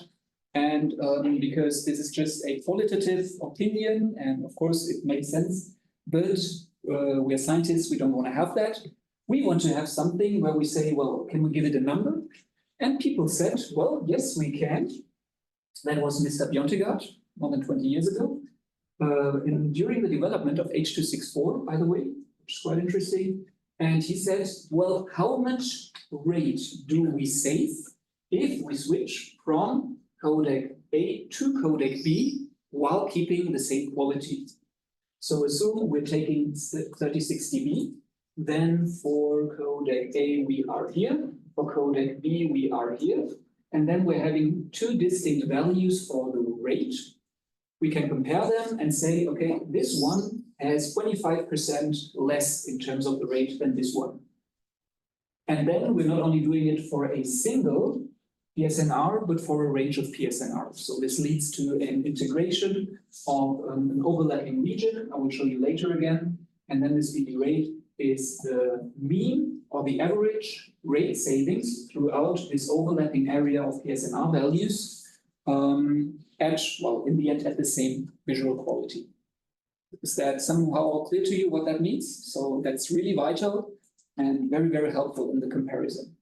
And because this is just a qualitative opinion, and of course it makes sense, but we're scientists, we don't want to have that. We want to have something where we say, well, can we give it a number? And people said, well, yes, we can. That was Mr. Biontegard more than 20 years ago. During the development of H.264, by the way, which is quite interesting. And he said, well, how much rate do we save if we switch from codec A to codec B while keeping the same quality? So assume we're taking 36 dB, then for codec A we are here, for codec B we are here, and then we're having two distinct values for the rate. We can compare them and say, okay, this one has 25% less in terms of the rate than this one. And then we're not only doing it for a single PSNR, but for a range of PSNR. So this leads to an integration of an overlapping region. I will show you later again. And then this BD rate is the mean or the average rate savings throughout this overlapping area of PSNR values at, well, in the end, at the same visual quality. Is that somehow clear to you what that means? So that's really vital and very, very helpful in the comparison.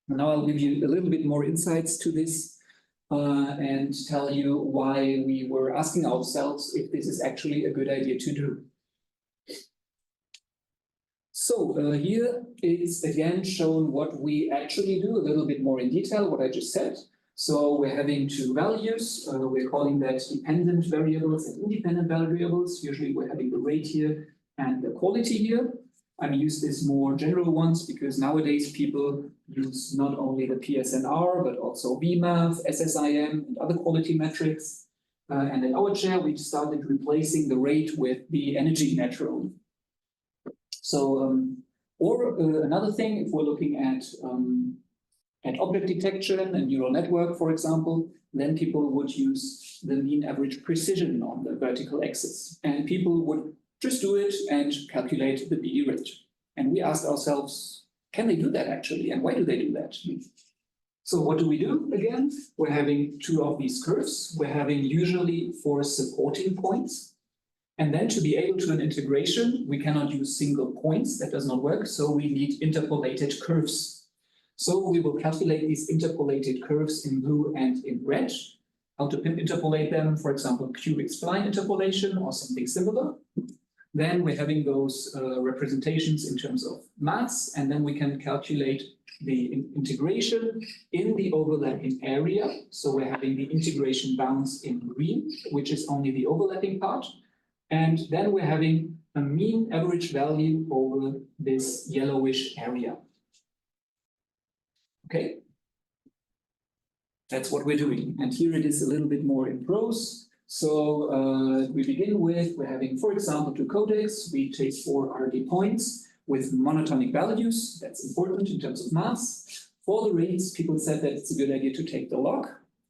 And now I'll give you a little bit more insights to this and tell you why we were asking ourselves if this is actually a good idea to do. So here it's again shown what we actually do, a little bit more in detail, what I just said. So we're having two values. We're calling that dependent variables and independent variables. Usually we're having the rate here and the quality here. I use these more general ones because nowadays people use not only the PSNR, but also VMAF, SSIM, and other quality metrics. And in our chair, we started replacing the rate with the energy naturally. So, another thing, if we're looking at object detection and neural network, for example, then people would use the mean average precision on the vertical axis. And people would just do it and calculate the BE rate. And we asked ourselves, can they do that actually? And why do they do that? So what do we do again? We're having two of these curves. We're having usually 4 supporting points. And then to be able to do an integration, we cannot use single points. That does not work. So we need interpolated curves. So we will calculate these interpolated curves in blue and in red. How to interpolate them, for example, cubic spline interpolation or something similar. Then we're having those representations in terms of mass, and then we can calculate the integration in the overlapping area. So we're having the integration bounds in green, which is only the overlapping part. And then we're having a mean average value over this yellowish area. Okay, that's what we're doing. And here it is a little bit more in prose. So we begin with, we're having, for example, 2 codecs. We take 4 RD points with monotonic values. That's important in terms of mass. For the rates, people said that it's a good idea to take the log.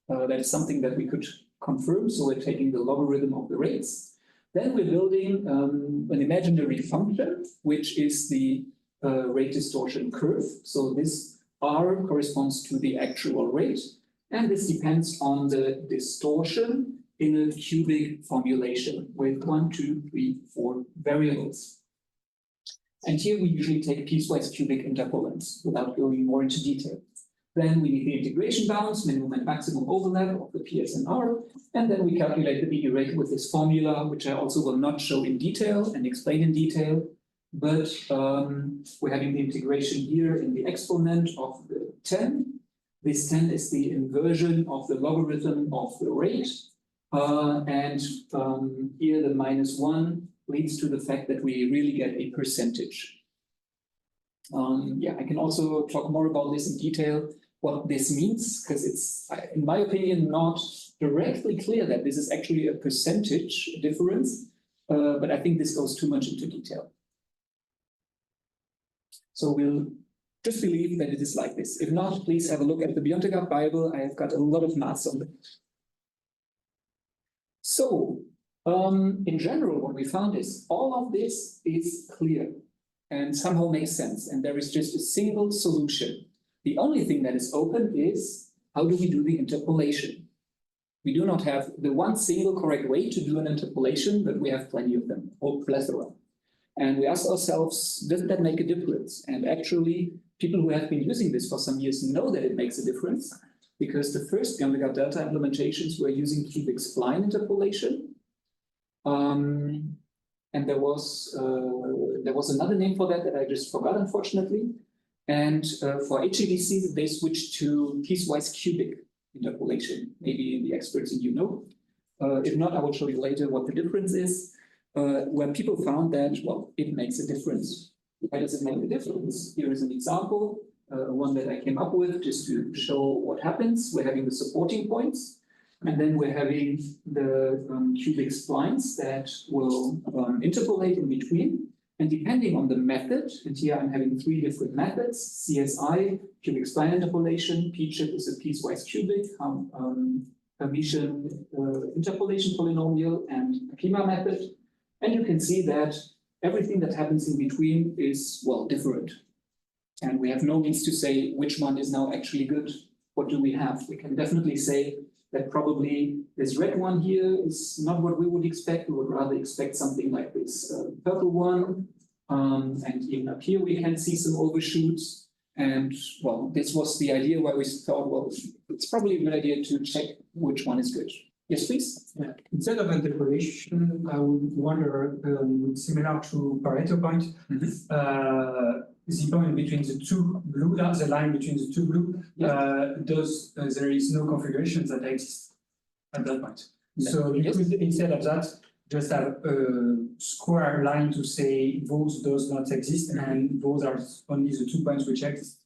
That is something that we could confirm. So we're taking the logarithm of the rates. Then we're building an imaginary function, which is the rate distortion curve. So this R corresponds to the actual rate. And this depends on the distortion in a cubic formulation with 1, 2, 3, 4 variables. And here we usually take piecewise cubic interpolants without going more into detail. Then we need the integration bounds, minimum and maximum overlap of the PSNR, and then we calculate the BE rate with this formula, which I also will not show in detail and explain in detail. But we're having the integration here in the exponent of the 10. This 10 is the inversion of the logarithm of the rate. And here the -1 leads to the fact that we really get a percentage. Yeah, I can also talk more about this in detail, what this means, because it's, in my opinion, not directly clear that this is actually a percentage difference, but I think this goes too much into detail. So we'll just believe that it is like this. If not, please have a look at the Biontech Bible. I have got a lot of maths on it. So, in general, what we found is all of this is clear and somehow makes sense, and there is just a single solution. The only thing that is open is how do we do the interpolation? We do not have the one single correct way to do an interpolation, but we have plenty of them, or plethora. And we ask ourselves, does that make a difference? And actually, people who have been using this for some years know that it makes a difference, because the first Biontech Delta implementations were using cubic spline interpolation. And there was another name for that I just forgot, unfortunately. And for HEDC, they switched to piecewise cubic interpolation. Maybe the experts in you know. If not, I will show you later what the difference is. Where people found that, well, it makes a difference. Why does it make a difference? Here is an example, one that I came up with just to show what happens. We're having the supporting points, and then we're having the cubic splines that will interpolate in between. And depending on the method, and here I'm having 3 different methods: CSI, cubic spline interpolation, PCHIP is a piecewise cubic, Hermitian interpolation polynomial, and Akima method. And you can see that everything that happens in between is, well, different. And we have no means to say which one is now actually good. What do we have? We can definitely say that probably this red one here is not what we would expect. We would rather expect something like this purple one. And even up here, we can see some overshoots. And well, this was the idea why we thought, well, it's probably a good idea to check which one is good. Yes, please. Yeah. Instead of interpolation, I would wonder, similar to Pareto point, the point between the two blue, the line between the two blue, there is no configuration that exists at that point. Yeah. So you could, instead of that, just have a square line to say those does not exist, and those are only the 2 points which exist.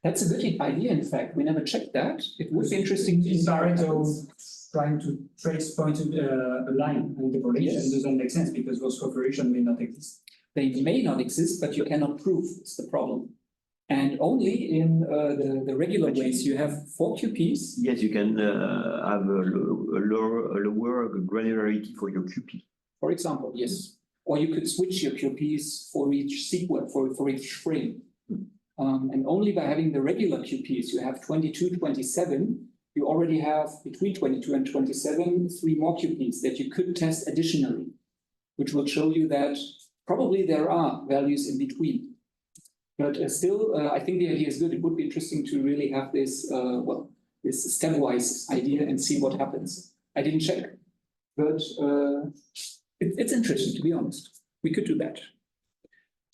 That's a good idea, in fact. We never checked that. It would be interesting to see Pareto trying to trace point a line, and interpolation doesn't make sense because those configurations may not exist. They may not exist, but you cannot prove it's the problem. And only in the regular ways you have 4 QPs. Yes, you can have a lower granularity for your QP. For example, yes. Or you could switch your QPs for each sequence, for each frame. And only by having the regular QPs, you have 22, 27, you already have between 22 and 27, 3 more QPs that you could test additionally, which will show you that probably there are values in between. But still, I think the idea is good. It would be interesting to really have this, this stepwise idea and see what happens. I didn't check, but it's interesting, to be honest. We could do that.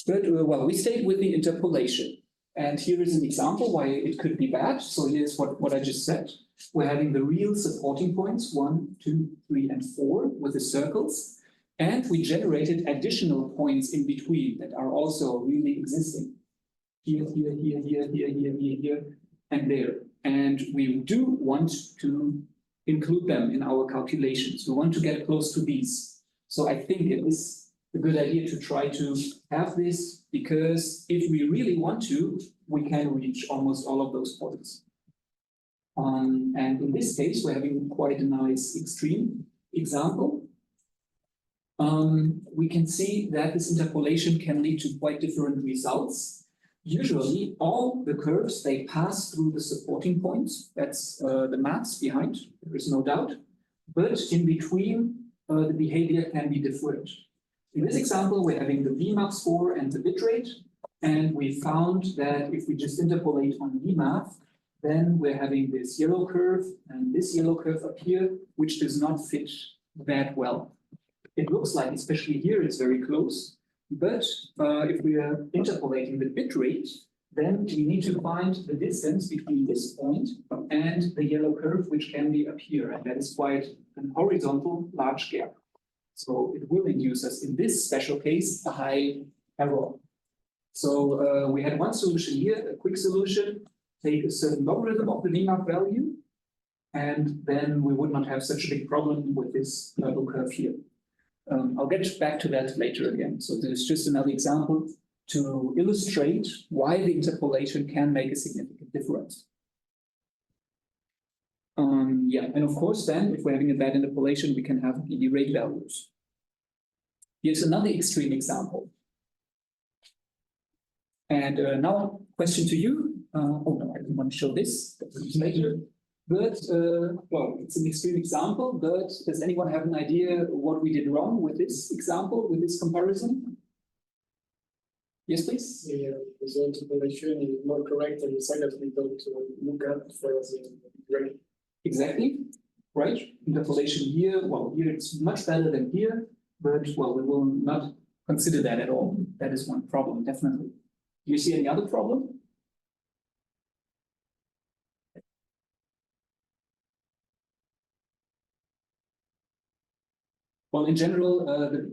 But well, we stayed with the interpolation. And here is an example why it could be bad. So here's what I just said. We're having the real supporting points, 1, 2, 3, and 4 with the circles. And we generated additional points in between that are also really existing. Here, and there. And we do want to include them in our calculations. We want to get close to these. So I think it is a good idea to try to have this, because if we really want to, we can reach almost all of those points. And in this case, we're having quite a nice extreme example. We can see that this interpolation can lead to quite different results. Usually, all the curves, they pass through the supporting points. That's the maths behind, there is no doubt. But in between, the behavior can be different. In this example, we're having the VMAP score and the bitrate. And we found that if we just interpolate on VMAP, then we're having this yellow curve and this yellow curve up here, which does not fit that well. It looks like, especially here, it's very close. But if we are interpolating the bitrate, then we need to find the distance between this point and the yellow curve, which can be up here. And that is quite an horizontal large gap. So it will induce us, in this special case, a high error. So we had one solution here, a quick solution, take a certain logarithm of the VMAP value, and then we would not have such a big problem with this purple curve here. I'll get back to that later again. So this is just another example to illustrate why the interpolation can make a significant difference. Yeah, and of course then, if we're having a bad interpolation, we can have PD rate values. Here's another extreme example. And now, question to you. Oh no, I didn't want to show this later. But, well, it's an extreme example, but does anyone have an idea what we did wrong with this example, with this comparison? Yes, please? The result interpolation is more correct than the side that we don't look at for the grade. Exactly, right? Interpolation here, well, here it's much better than here, but, well, we will not consider that at all. That is one problem, definitely. Do you see any other problem? Well, in general,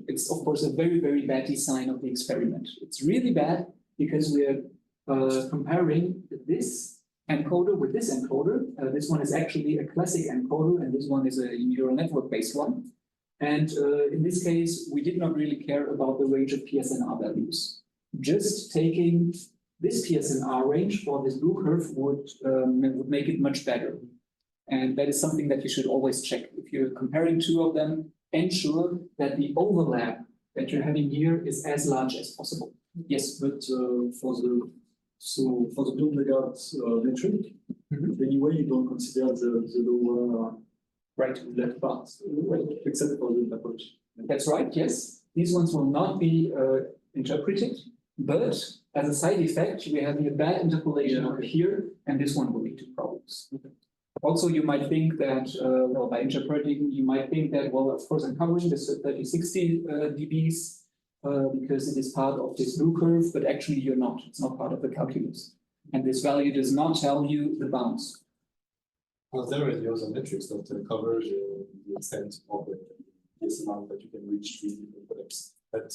it's of course a very, very bad design of the experiment. It's really bad because we're comparing this encoder with this encoder. This one is actually a classic encoder, and this one is a neural network-based one. And in this case, we did not really care about the range of PSNR values. Just taking this PSNR range for this blue curve would make it much better. And that is something that you should always check. If you're comparing two of them, ensure that the overlap that you're having here is as large as possible. Yes, but for the So for the Bloom-Legard metric, anyway, you don't consider the lower Right. left part, except for the approach. That's right, yes. These ones will not be interpreted, but as a side effect, we have a bad interpolation over here, and this one will lead to problems. Also, you might think that, well, by interpreting, you might think that, well, of course, I'm covering this 3060 dBs because it is part of this blue curve, but actually you're not. It's not part of the calculus. And this value does not tell you the bounds. Are there any other metrics that cover the extent of this amount that you can reach with different codecs? That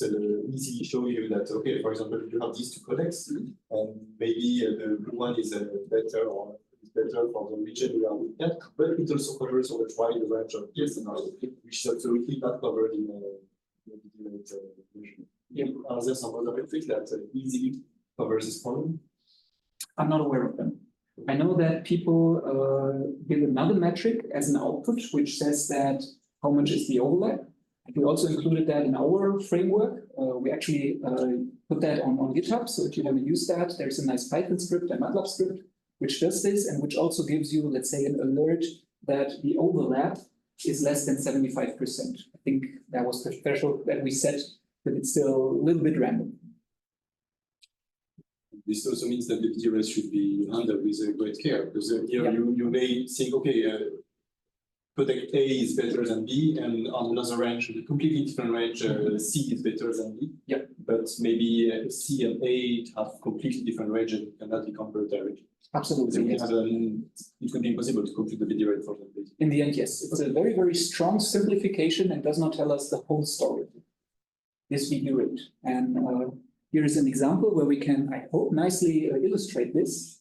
easily show you that, okay, for example, you have these two codecs, and maybe the blue one is better or is better for the region we are looking at, but it also covers a wide range of PSNR, which is absolutely not covered in the version. Are there some other metrics that easily covers this problem? I'm not aware of them. I know that people give another metric as an output, which says that how much is the overlap. We also included that in our framework. We actually put that on GitHub. So if you want to use that, there's a nice Python script and MATLAB script, which does this and which also gives you, let's say, an alert that the overlap is less than 75%. I think that was the threshold that we set, but it's still a little bit random. This also means that the PDRS should be handled with great care, because here you may think, okay, codec A is better than B, and on another range, a completely different range, C is better than B. Yeah. But maybe C and A have completely different range and cannot be compared directly. Absolutely. Yes. It would be impossible to compute the BD rate for them. In the end, yes. It's a very, very strong simplification and does not tell us the whole story. This BD rate. And here is an example where we can, I hope, nicely illustrate this.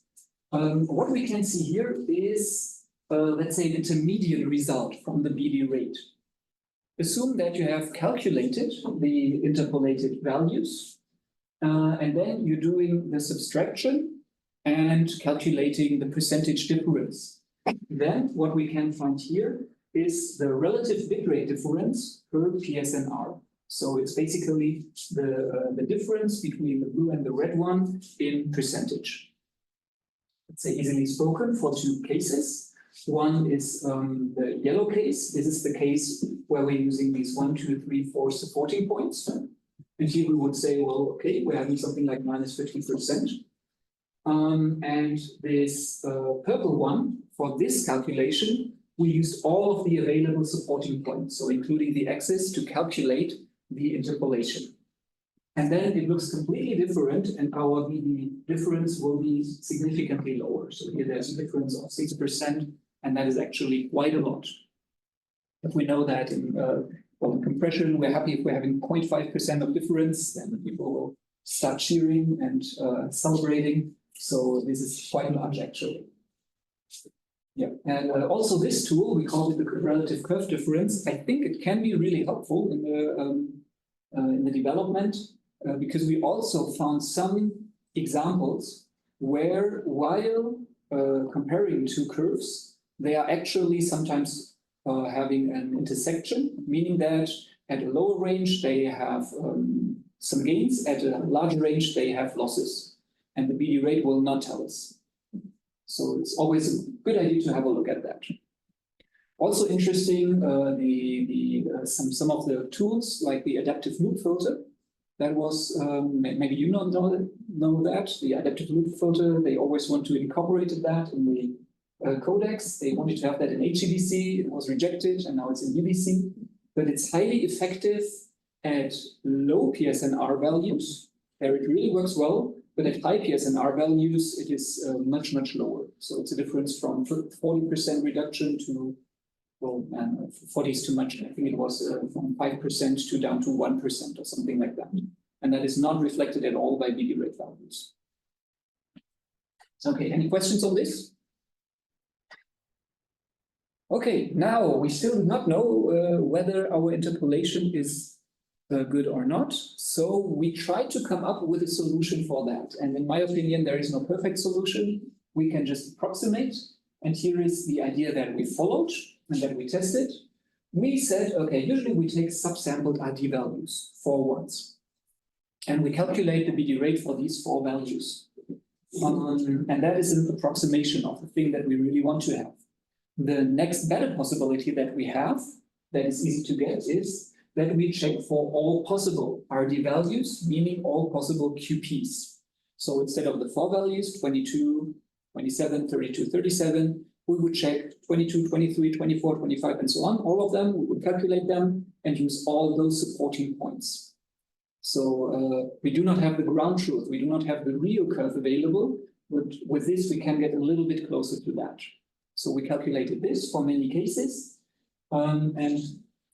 What we can see here is, let's say, an intermediate result from the BD rate. Assume that you have calculated the interpolated values, and then you're doing the subtraction and calculating the percentage difference. Then what we can find here is the relative bitrate difference per PSNR. So it's basically the difference between the blue and the red one in percentage. Let's say easily spoken for two cases. One is the yellow case. This is the case where we're using these 1, 2, 3, 4 supporting points. And here we would say, well, okay, we're having something like minus 50%. And this purple one, for this calculation, we used all of the available supporting points, so including the axis to calculate the interpolation. And then it looks completely different, and our BD difference will be significantly lower. So here there's a difference of 6%, and that is actually quite a lot. If we know that in, well, in compression, we're happy if we're having 0.5% of difference, then people will start cheering and celebrating. So this is quite large, actually. Yeah, and also this tool, we call it the relative curve difference. I think it can be really helpful in the development because we also found some examples where while comparing two curves, they are actually sometimes having an intersection, meaning that at a lower range, they have some gains, at a larger range, they have losses, and the BD rate will not tell us. So it's always a good idea to have a look at that. Also interesting, some of the tools like the adaptive loop filter. That was maybe you know that the adaptive loop filter. They always want to incorporate that in the codecs. They wanted to have that in HEVC. It was rejected, and now it's in UVC. But it's highly effective at low PSNR values. There it really works well. But at high PSNR values, it is much, much lower. So it's a difference from 40% reduction to, well, 40 is too much. I think it was from 5% to down to 1% or something like that. And that is not reflected at all by BD rate values. Okay, any questions on this? Okay, now we still do not know whether our interpolation is good or not. So we try to come up with a solution for that. And in my opinion, there is no perfect solution. We can just approximate. And here is the idea that we followed and that we tested. We said, okay, usually we take subsampled RD values, 4 ones. And we calculate the BD rate for these 4 values. And that is an approximation of the thing that we really want to have. The next better possibility that we have, that is easy to get, is that we check for all possible RD values, meaning all possible QPs. So instead of the 4 values, 22, 27, 32, 37, we would check 22, 23, 24, 25, and so on. All of them, we would calculate them and use all those supporting points. So we do not have the ground truth. We do not have the real curve available, but with this, we can get a little bit closer to that. So we calculated this for many cases and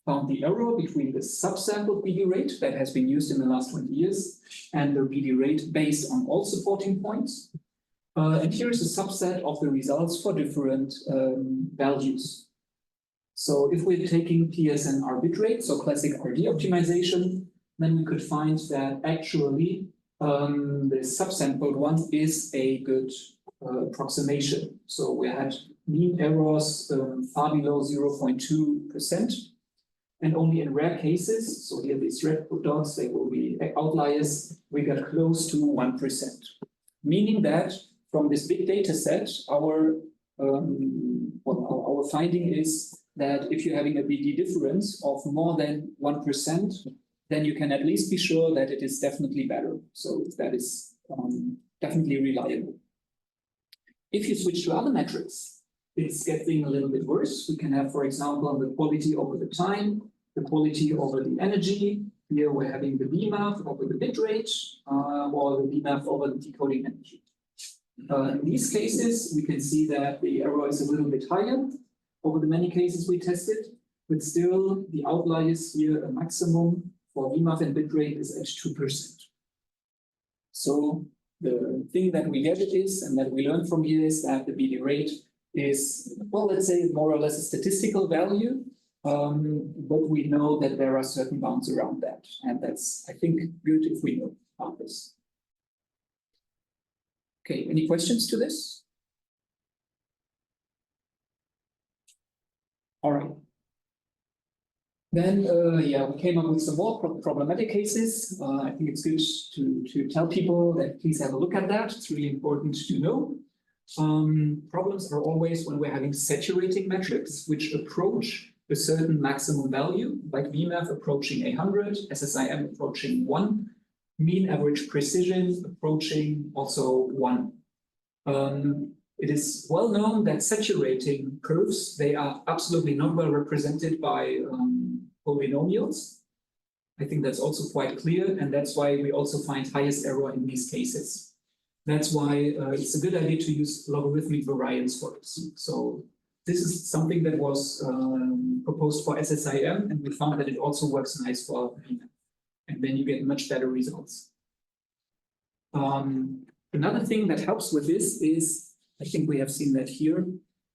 found the error between the subsampled BD rate that has been used in the last 20 years and the BD rate based on all supporting points. And here is a subset of the results for different values. So if we're taking PSN bitrate, so classic RD optimization, then we could find that actually the subsampled one is a good approximation. So we had mean errors far below 0.2%. And only in rare cases, so here these red dots, they will be outliers, we got close to 1%. Meaning that from this big data set, our finding is that if you're having a BD difference of more than 1%, then you can at least be sure that it is definitely better. So that is definitely reliable. If you switch to other metrics, it's getting a little bit worse. We can have, for example, the quality over the time, the quality over the energy. Here we're having the VMAF over the bitrate, or the VMAF over the decoding energy. In these cases, we can see that the error is a little bit higher over the many cases we tested, but still the outliers here, a maximum for VMAF and bitrate is at 2%. So the thing that we get is, and that we learn from here is that the BD rate is, well, let's say more or less a statistical value, but we know that there are certain bounds around that. And that's, I think, good if we know about this. Okay, any questions to this? All right. Then, yeah, we came up with some more problematic cases. I think it's good to tell people that please have a look at that. It's really important to know. Problems are always when we're having saturating metrics, which approach a certain maximum value, like VMAF approaching 100, SSIM approaching 1, mean average precision approaching also 1. It is well known that saturating curves, they are absolutely not well represented by polynomials. I think that's also quite clear, and that's why we also find highest error in these cases. That's why it's a good idea to use logarithmic variance for this. So this is something that was proposed for SSIM, and we found that it also works nice for VMAF. And then you get much better results. Another thing that helps with this is, I think we have seen that here,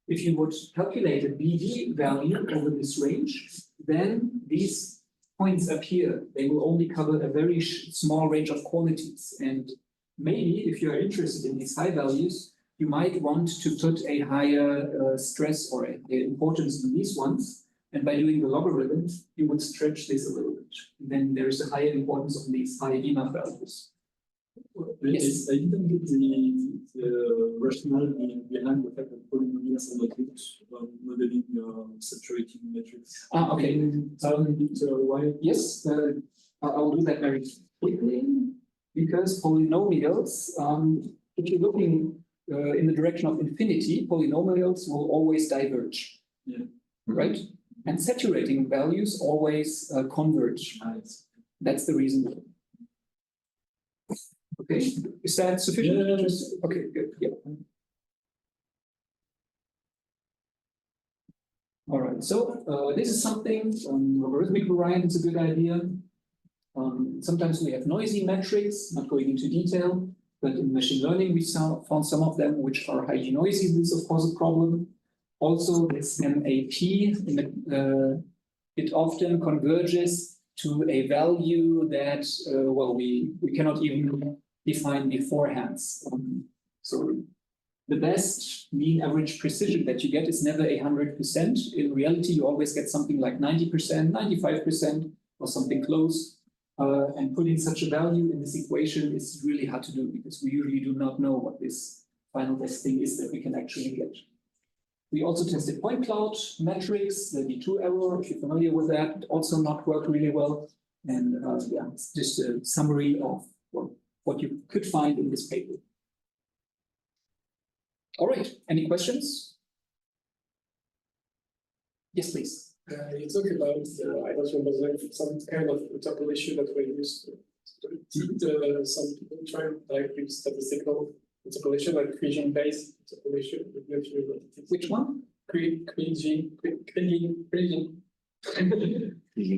if you would calculate a BD value over this range, then these points up here, they will only cover a very small range of qualities. And maybe if you are interested in these high values, you might want to put a higher stress or a importance on these ones. And by doing the logarithm, you would stretch this a little bit. And then there is a higher importance on these high VMAF values. Yes. I didn't get the rationale behind the fact that polynomials are not good modeling saturating metrics. Okay. Why? Yes, I'll do that very quickly, because polynomials, if you're looking in the direction of infinity, polynomials will always diverge. Yeah. Right? And saturating values always converge. Nice. That's the reason. Okay, is that sufficient? Yeah. Okay, good. Yeah. All right. So this is something. Logarithmic variant is a good idea. Sometimes we have noisy metrics. Not going into detail, but in machine learning we found some of them which are highly noisy. This is of course a problem. Also, this MAP, it often converges to a value that, well, we cannot even define beforehand. So the best mean average precision that you get is never 100%. In reality, you always get something like 90%, 95%, or something close. And putting such a value in this equation is really hard to do because we usually do not know what this final testing is that we can actually get. We also tested point cloud metrics, the D2 error, if you're familiar with that, also not worked really well. And yeah, it's just a summary of what you could find in this paper. All right, any questions? Yes, please. You talk about, I don't remember, some kind of interpolation that were used. Did some people try like use statistical interpolation, like Kriging-based interpolation? Which one? Kriging.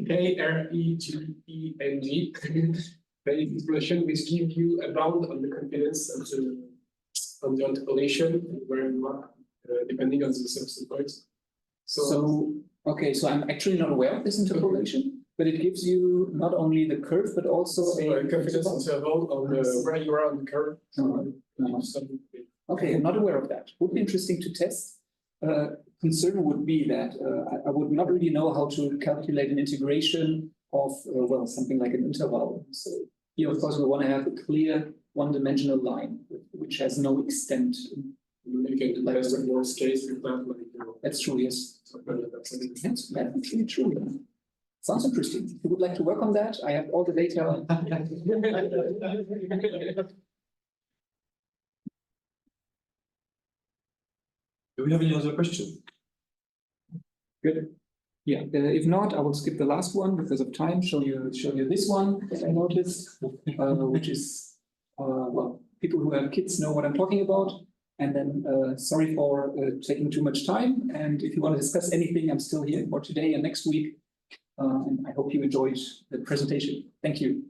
K-R-E-G-E-N-G. The interpolation which give you a bound on the confidence of the interpolation, where you are, depending on the subset points. So, okay, so I'm actually not aware of this interpolation, but it gives you not only the curve, but also a confidence interval on where you are on the curve. Okay, I'm not aware of that. Would be interesting to test. Concern would be that I would not really know how to calculate an integration of, well, something like an interval. So here, of course, we want to have a clear one-dimensional line, which has no extent. You can do best and worst case with that. That's true, yes. That's actually true. Yeah. Sounds interesting. If you would like to work on that, I have all the data. Do we have any other questions? Good. Yeah, if not, I will skip the last one because of time. Show you this one that I noticed, which is well, people who have kids know what I'm talking about. And then sorry for taking too much time. And if you want to discuss anything, I'm still here for today and next week. And I hope you enjoyed the presentation. Thank you.